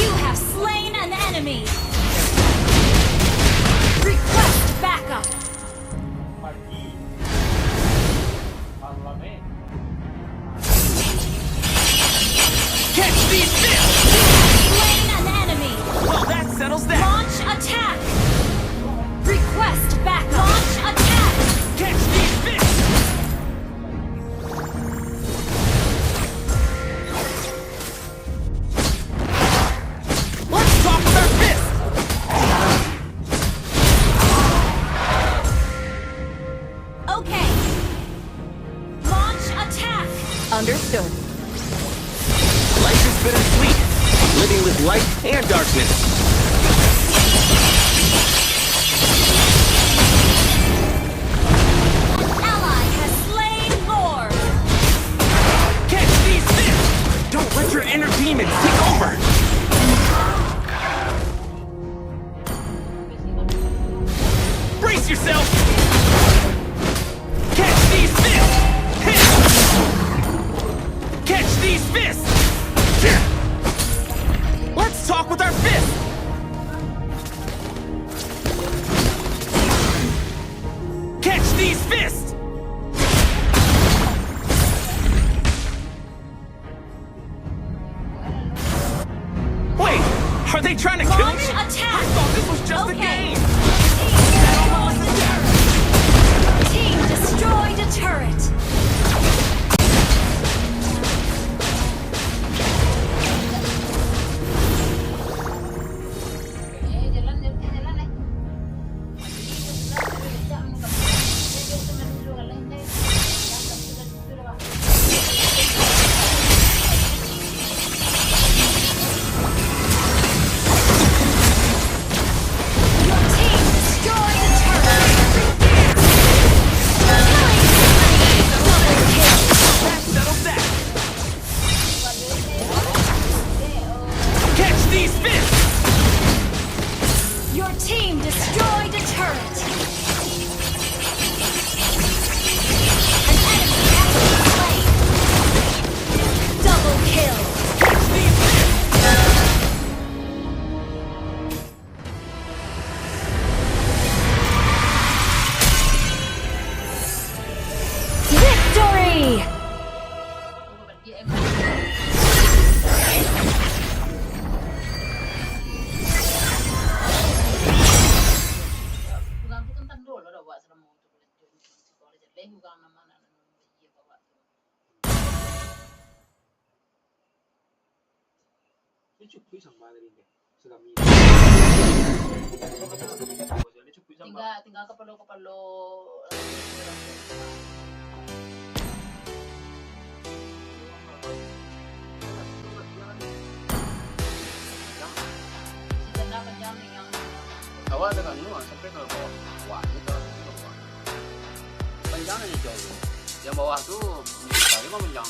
H: You have slain an enemy. Request backup.
D: Catch these fists!
H: Slain an enemy.
D: Well, that settles that.
H: Launch attack. Request backup. Launch attack.
D: Catch these fists! Let's talk with our fists!
H: Okay. Launch attack.
A: Understood.
D: Life is bittersweet, living with light and darkness.
H: Ally has slain Lord.
D: Catch these fists! Don't let your inner demons take over! Brace yourself! Catch these fists! Hit! Catch these fists! Let's talk with our fists! Catch these fists! Wait, are they trying to kill
H: Launch
D: me?
H: attack.
D: I thought this was just a
H: Okay.
D: game!
H: Team destroyed a turret. tinggal keperlu
M: awal dengan nuan sampai ke bawah. Wah, itu bawah. Panjangnya jauh. Yang bawah tuh saya mah panjang.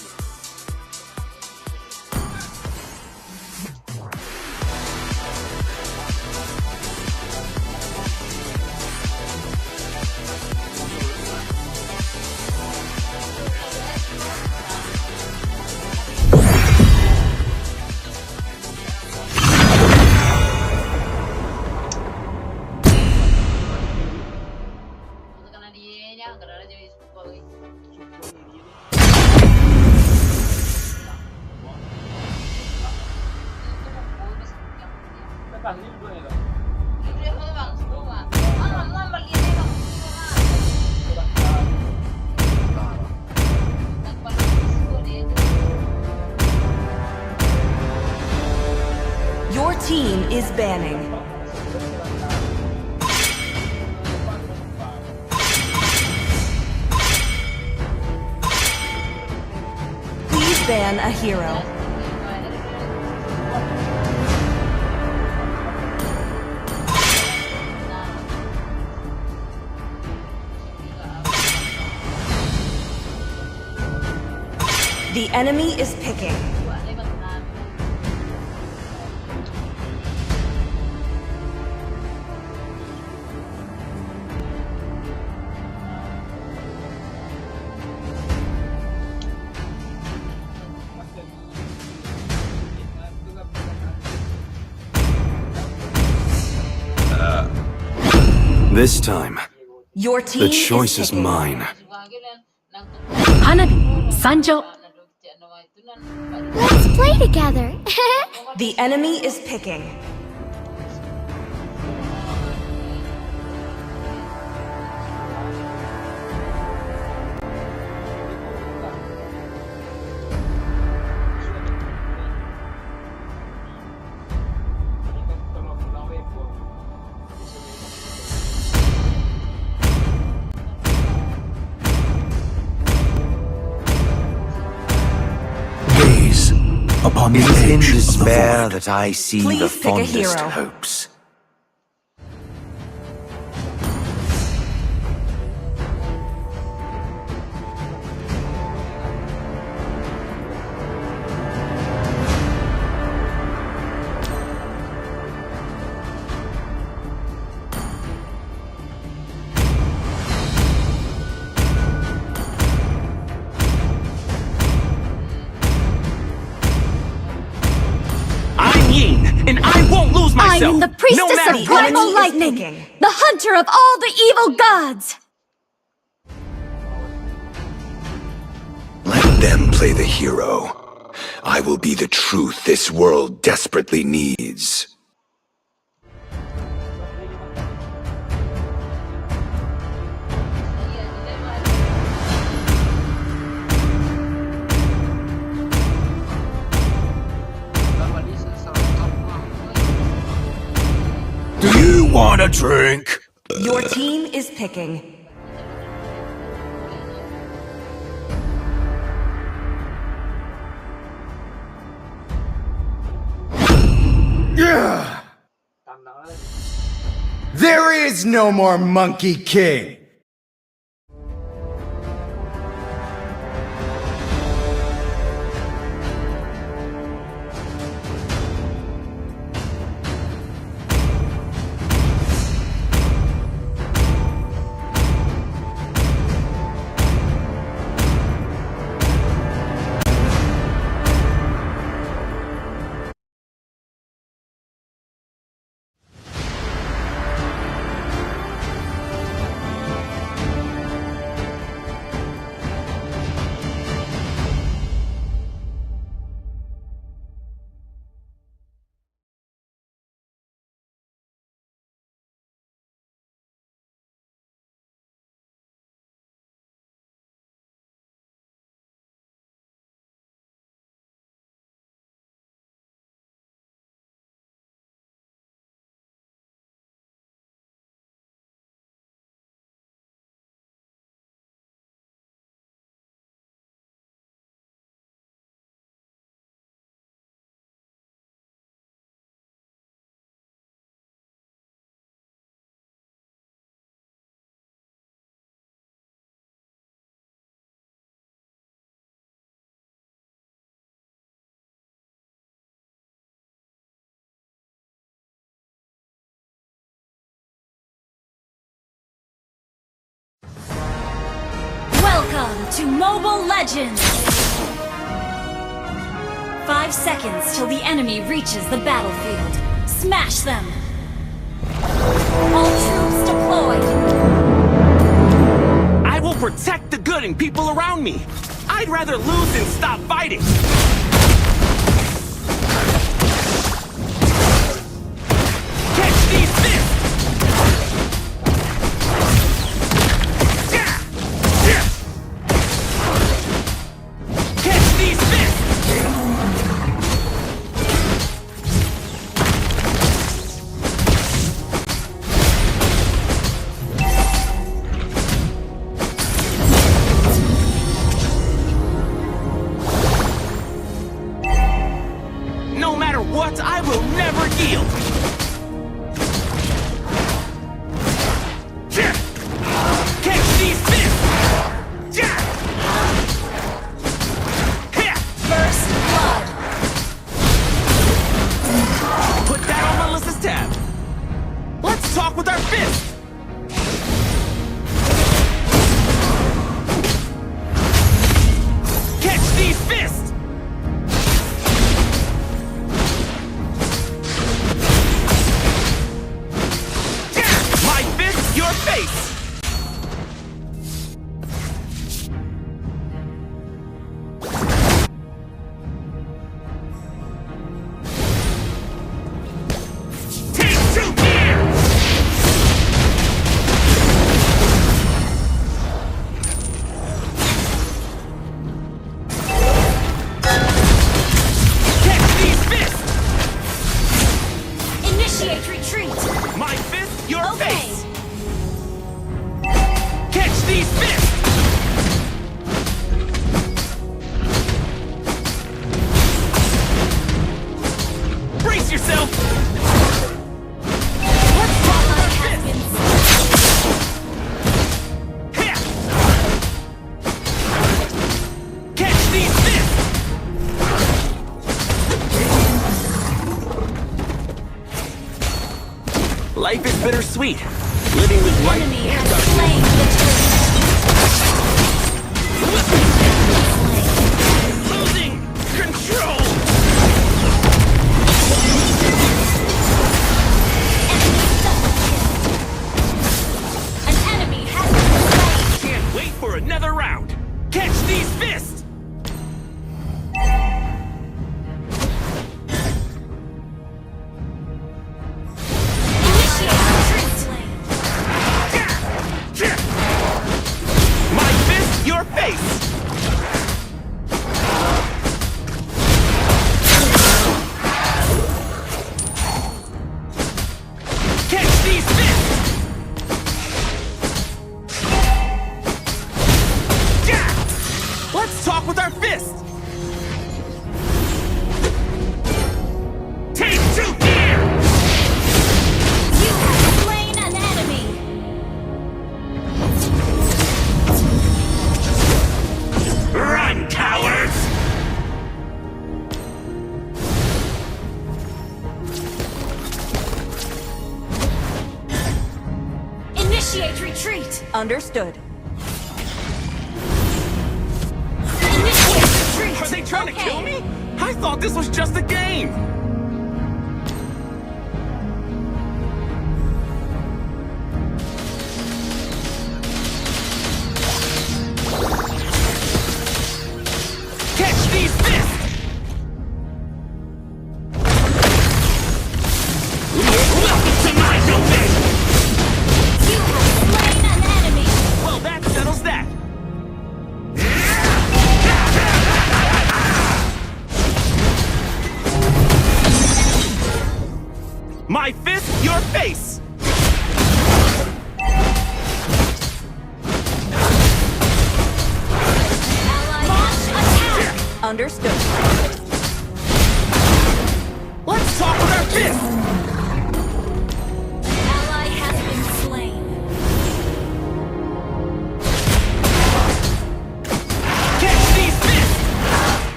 A: Your team is banning. Please ban a hero. The enemy is picking.
N: This time,
A: Your team
N: the choice is
A: picking.
N: mine.
G: Hanabi, Sanjo.
F: Let's play together.
A: The enemy is picking.
N: Gaze upon the
L: It is in
N: edge of the
L: despair
N: void.
L: that I see
A: Please
L: the
A: pick a
L: fondest
A: hero.
L: hopes.
D: I'm YiN, and I won't lose myself.
F: I'm the
D: no
F: priestess
D: matter
F: of
D: what.
F: primal lightning,
A: picking.
F: the hunter of all the evil gods.
N: Let them play the hero. I will be the truth this world desperately needs. Do you want a drink?
A: Your team is picking.
O: There is no more Monkey King!
H: to Mobile Legends! 5 seconds till the enemy reaches the battlefield. Smash them! All troops deployed!
D: I will protect the good and people around me. I'd rather lose than stop fighting. Catch these fists! Catch these fists! No matter what, I will never yield! Catch these fists!
H: First blood!
D: Put that on Melissa's tab. Let's talk with our fists! Catch these fists! My fist, your face! Take two here! Catch these fists!
H: Initiate retreat!
D: My fist, your
H: Okay.
D: face! Catch these fists! Brace yourself! Let's talk with our fists! Here! Catch these fists! Life is bittersweet. Living with life
H: Enemy
D: and
H: has slain the
D: losing control.
H: An enemy has been slain!
D: Can't wait for another round. Catch these fists!
H: Initiate retreat!
D: My fist, your face! Catch these fists! Let's talk with our fists! Take two here!
H: You have slain an enemy!
D: Run, cowards!
H: Initiate retreat!
A: Understood.
H: Initiate retreat!
D: Are they trying to
H: Okay.
D: kill me? I thought this was just a game! Catch these fists! Welcome to my domain!
H: You have slain an enemy!
D: Well, that settles that!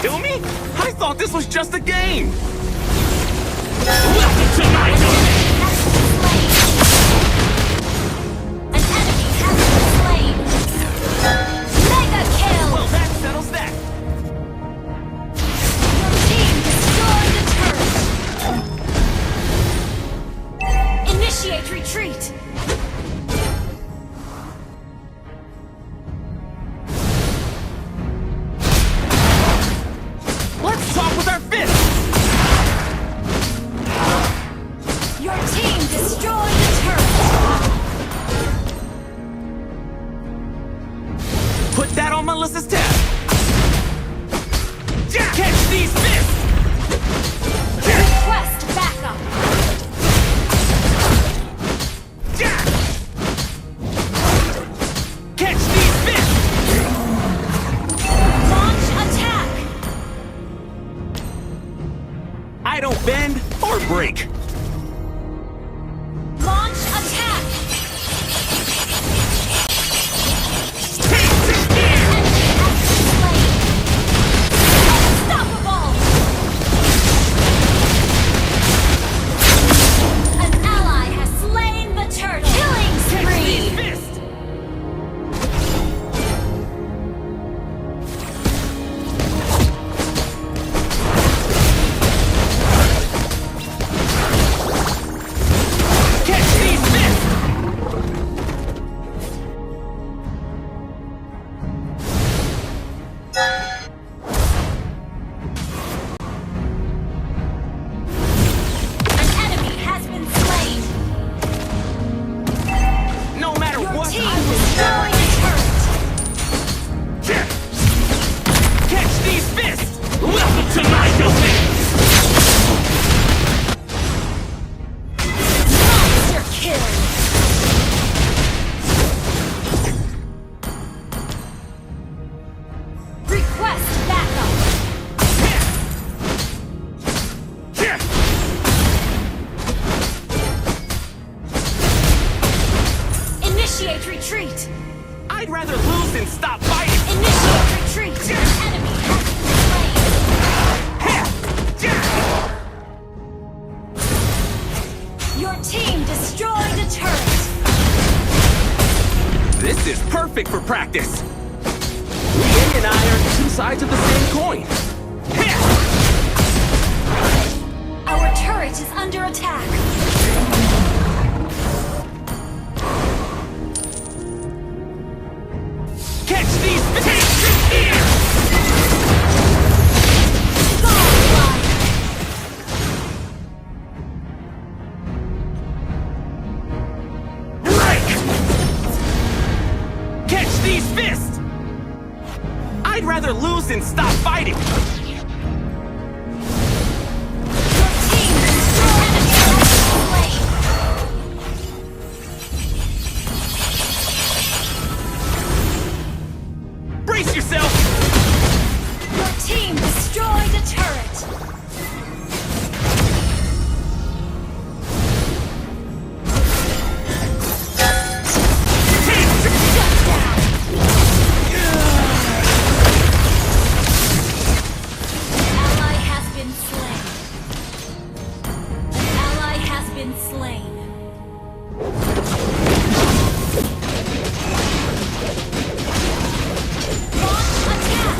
D: kill me? I thought this was just a game. Welcome to my domain.
H: An enemy has been slain. Mega kill.
D: Well, that settles that.
H: Your team destroyed the turret. Initiate retreat.
D: Let's talk with our fists.
H: Your team destroyed the turret.
D: Put that on Melissa's tab. Catch these fists.
H: Request backup.
D: Catch these fists.
H: Launch attack.
D: I don't bend or break.
H: Launch attack. Unstoppable. An ally has slain the turtle. Killing spree.
D: Fist. Catch these fists.
H: An enemy has been slain.
D: No matter
H: Your
D: what,
H: team
D: I will
H: destroyed the turret.
D: catch these fists. Welcome to my domain.
H: Monster kill. Request backup. Initiate retreat.
D: I'd rather lose than stop fighting.
H: Initiate retreat. An enemy has been slain. Your team destroyed a turret.
D: This is perfect for practice. YiN and I are two sides of the same coin.
H: Our turret is under attack.
D: Catch these fists here.
H: Godlike.
D: Break. Catch these fists. I'd rather lose than stop fighting.
H: Your team destroyed a turret.
D: Brace yourself.
H: Your team destroyed a turret. Shut down. Ally has been slain. An ally has been slain. Launch attack.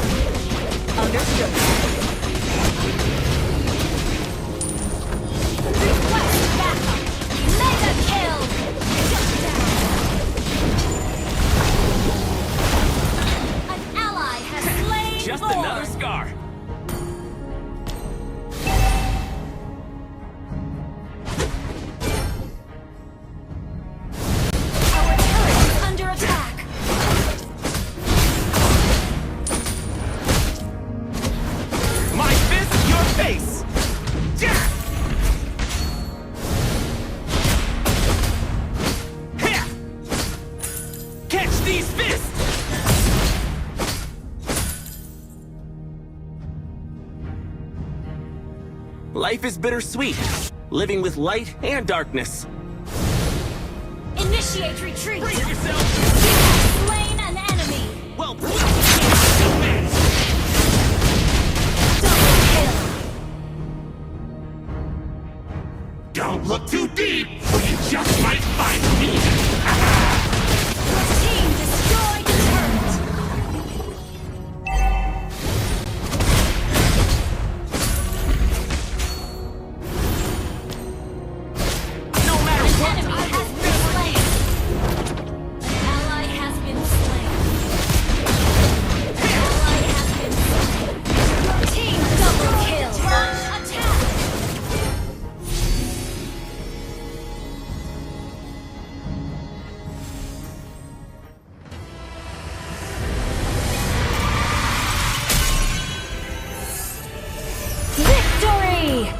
A: Understood.
H: Request backup. Mega kill. Shut down. An ally has slain
D: Just
H: more.
D: another scar.
H: Our turret is under attack.
D: My fist, your face. Catch these fists. Life is bittersweet, living with light and darkness.
H: Initiate retreat.
D: Brace yourself.
H: You have slain an enemy.
D: Well, Don't look too deep, or you just might find me.
H: Your team destroyed the turret.
D: No matter
H: An
D: what,
H: enemy has been slain. An ally has been slain. An ally has been slain. Your team double kill. Attack. Victory!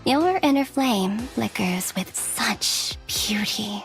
F: Your inner flame flickers with such beauty.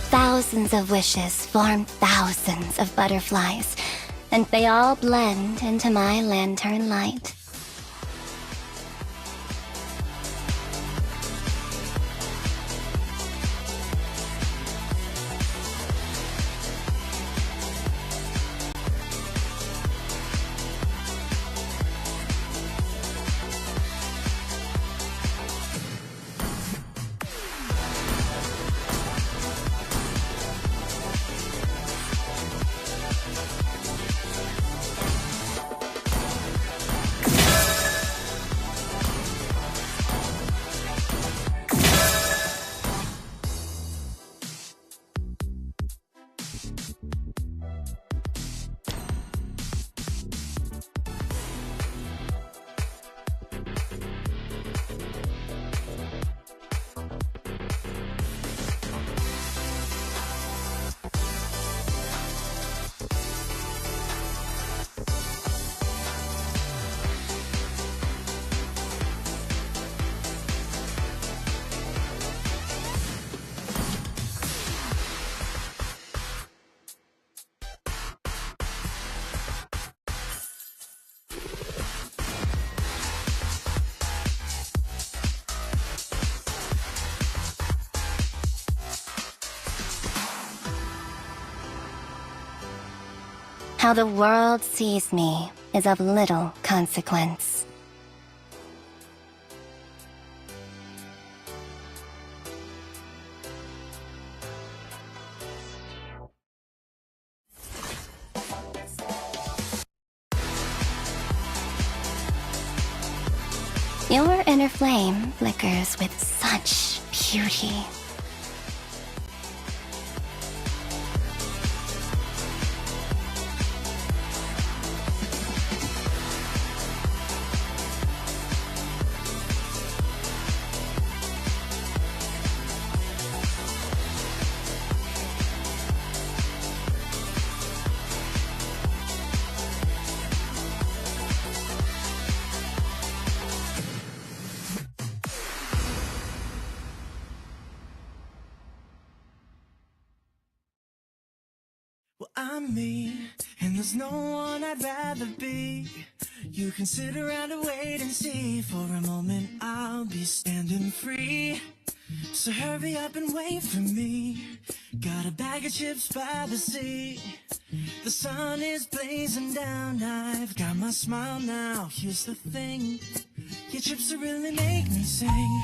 F: Thousands of wishes form thousands of butterflies, and they all blend into my lantern light. How the world sees me is of little consequence. Your inner flame flickers with such beauty.
P: Well, I'm me, and there's no one I'd rather be. You can sit around and wait and see. For a moment I'll be standing free. So hurry up and wait for me. Got a bag of chips by the sea. The sun is blazing down. I've got my smile now. Here's the thing, your chips will really make me sing.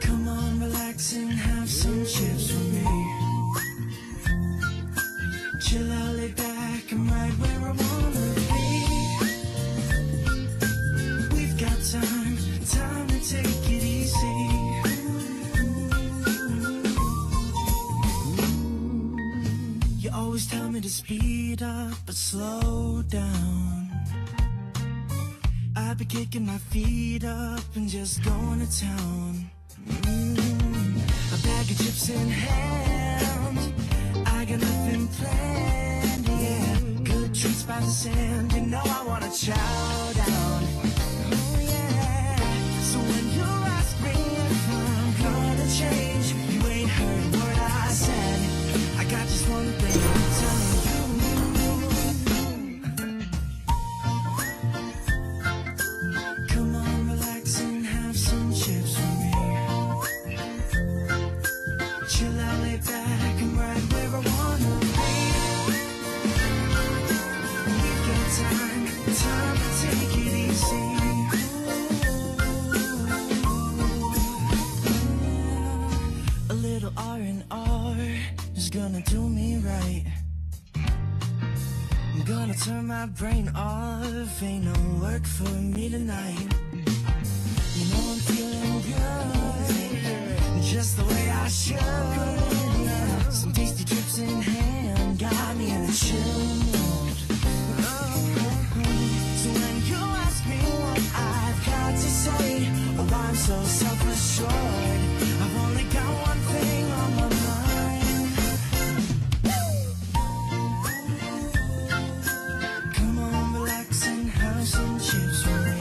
P: Come on, relax and have some chips with me. Chill out, lay back, I'm right where I wanna be. We've got time to take it easy. You always tell me to speed up, but slow down. I've been kicking my feet up and just going to town. A bag of chips in hand, I got nothing planned, yeah. Good treats by the sand, you know I wanna chow down. Oh yeah. So when you ask me if I'm gonna change, you ain't heard what I said. I got just one thing to tell you. Come on, relax and have some chips with me. Chill out, lay back, I'm right where I wanna be. We've got time to take it easy. A little R&R is gonna do me right. I'm gonna turn my brain off, ain't no work for me tonight. You know I'm feeling good, just the way I should. Some tasty trips in hand, got me in a chill mood. So when you ask me what I've got to say, oh, I'm so self-assured. I've only got one thing on my mind. Come on, relax and have some chips with me.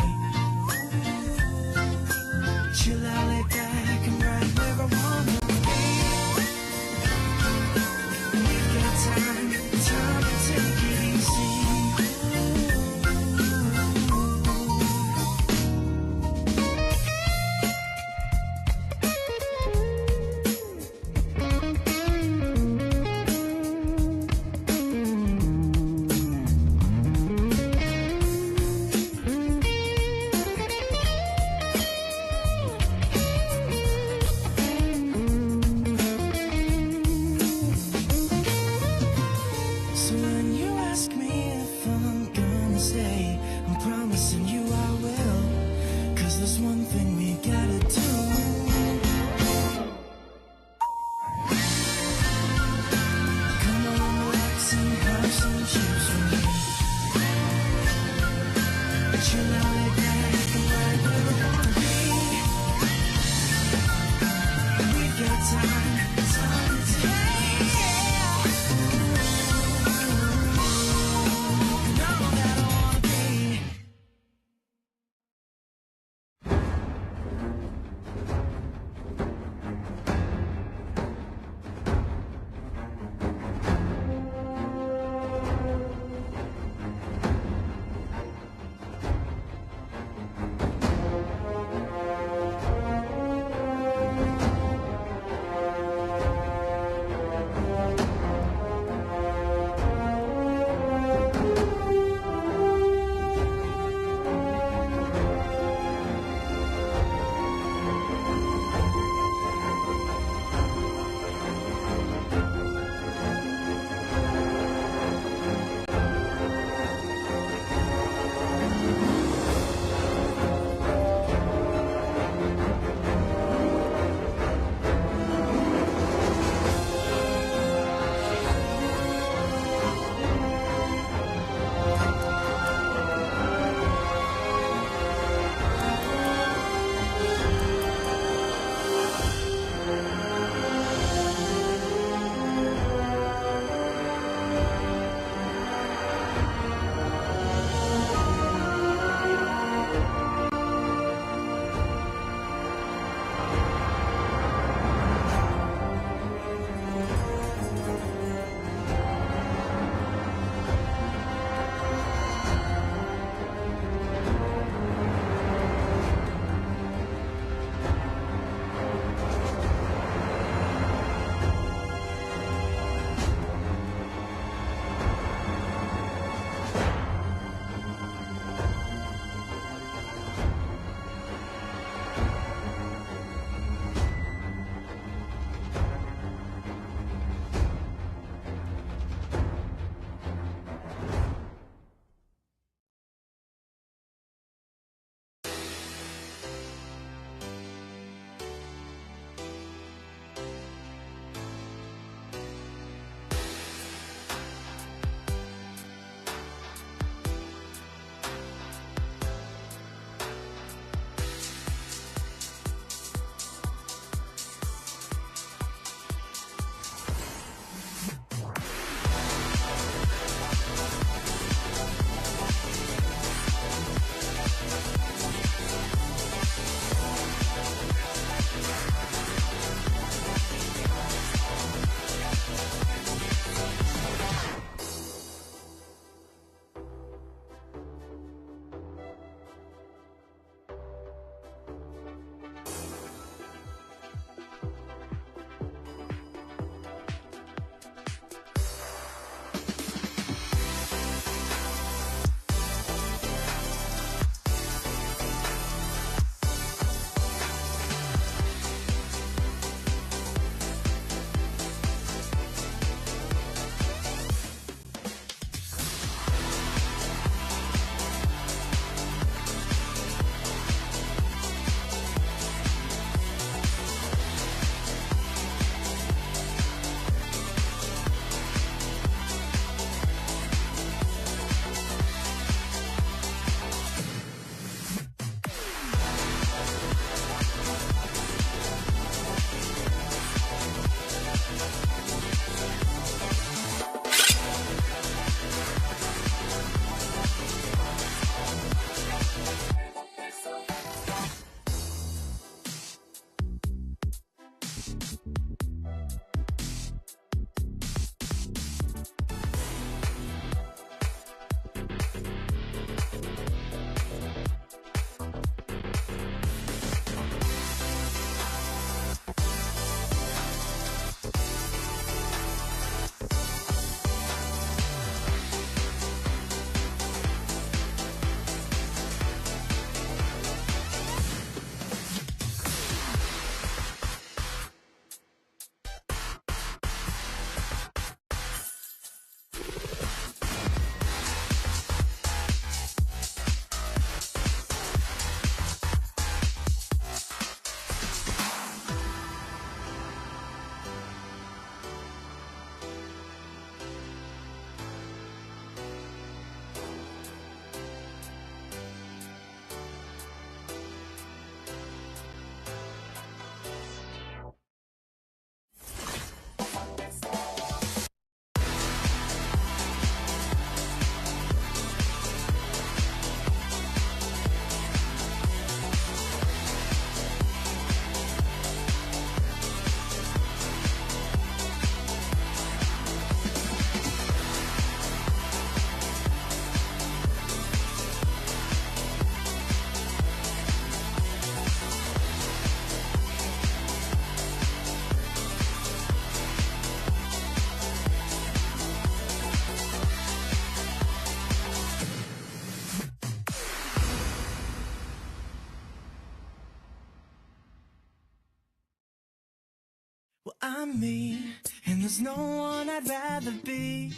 P: I'm me, and there's no one I'd rather be.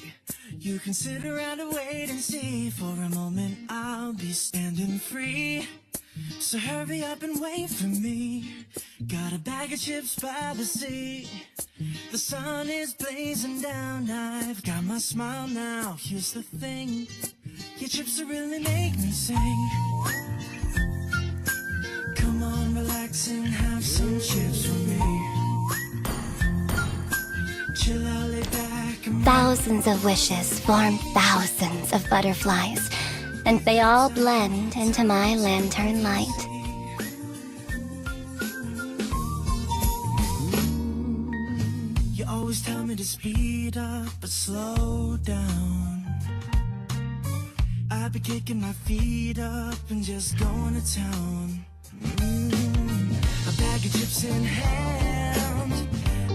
P: You can sit around and wait and see. For a moment I'll be standing free. So hurry up and wait for me. Got a bag of chips by the sea. The sun is blazing down. I've got my smile now. Here's the thing, your chips will really make me sing. Come on, relax and have some chips with me. Chill out, lay back and
F: Thousands of wishes form thousands of butterflies, and they all blend into my lantern light.
P: you always tell me to speed up, but slow down. I've been kicking my feet up and just going to town. A bag of chips in hand,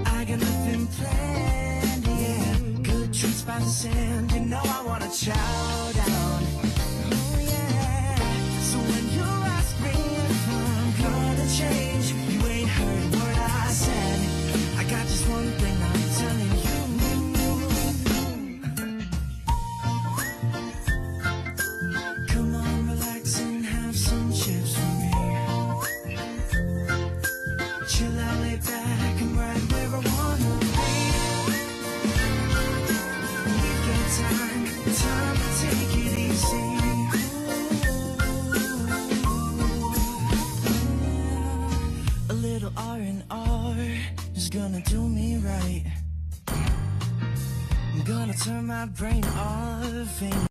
P: I got nothing planned, yeah. Good treats by the sand, you know I wanna chow down. Oh yeah. So when you ask me if I'm gonna change, you ain't heard a word I said. I got just one thing I'm telling you. Come on, relax and have some chips with me. Chill out, lay back, I'm right where I wanna be. We've got time to take it easy. A little R&R is gonna do me right. I'm gonna turn my brain off and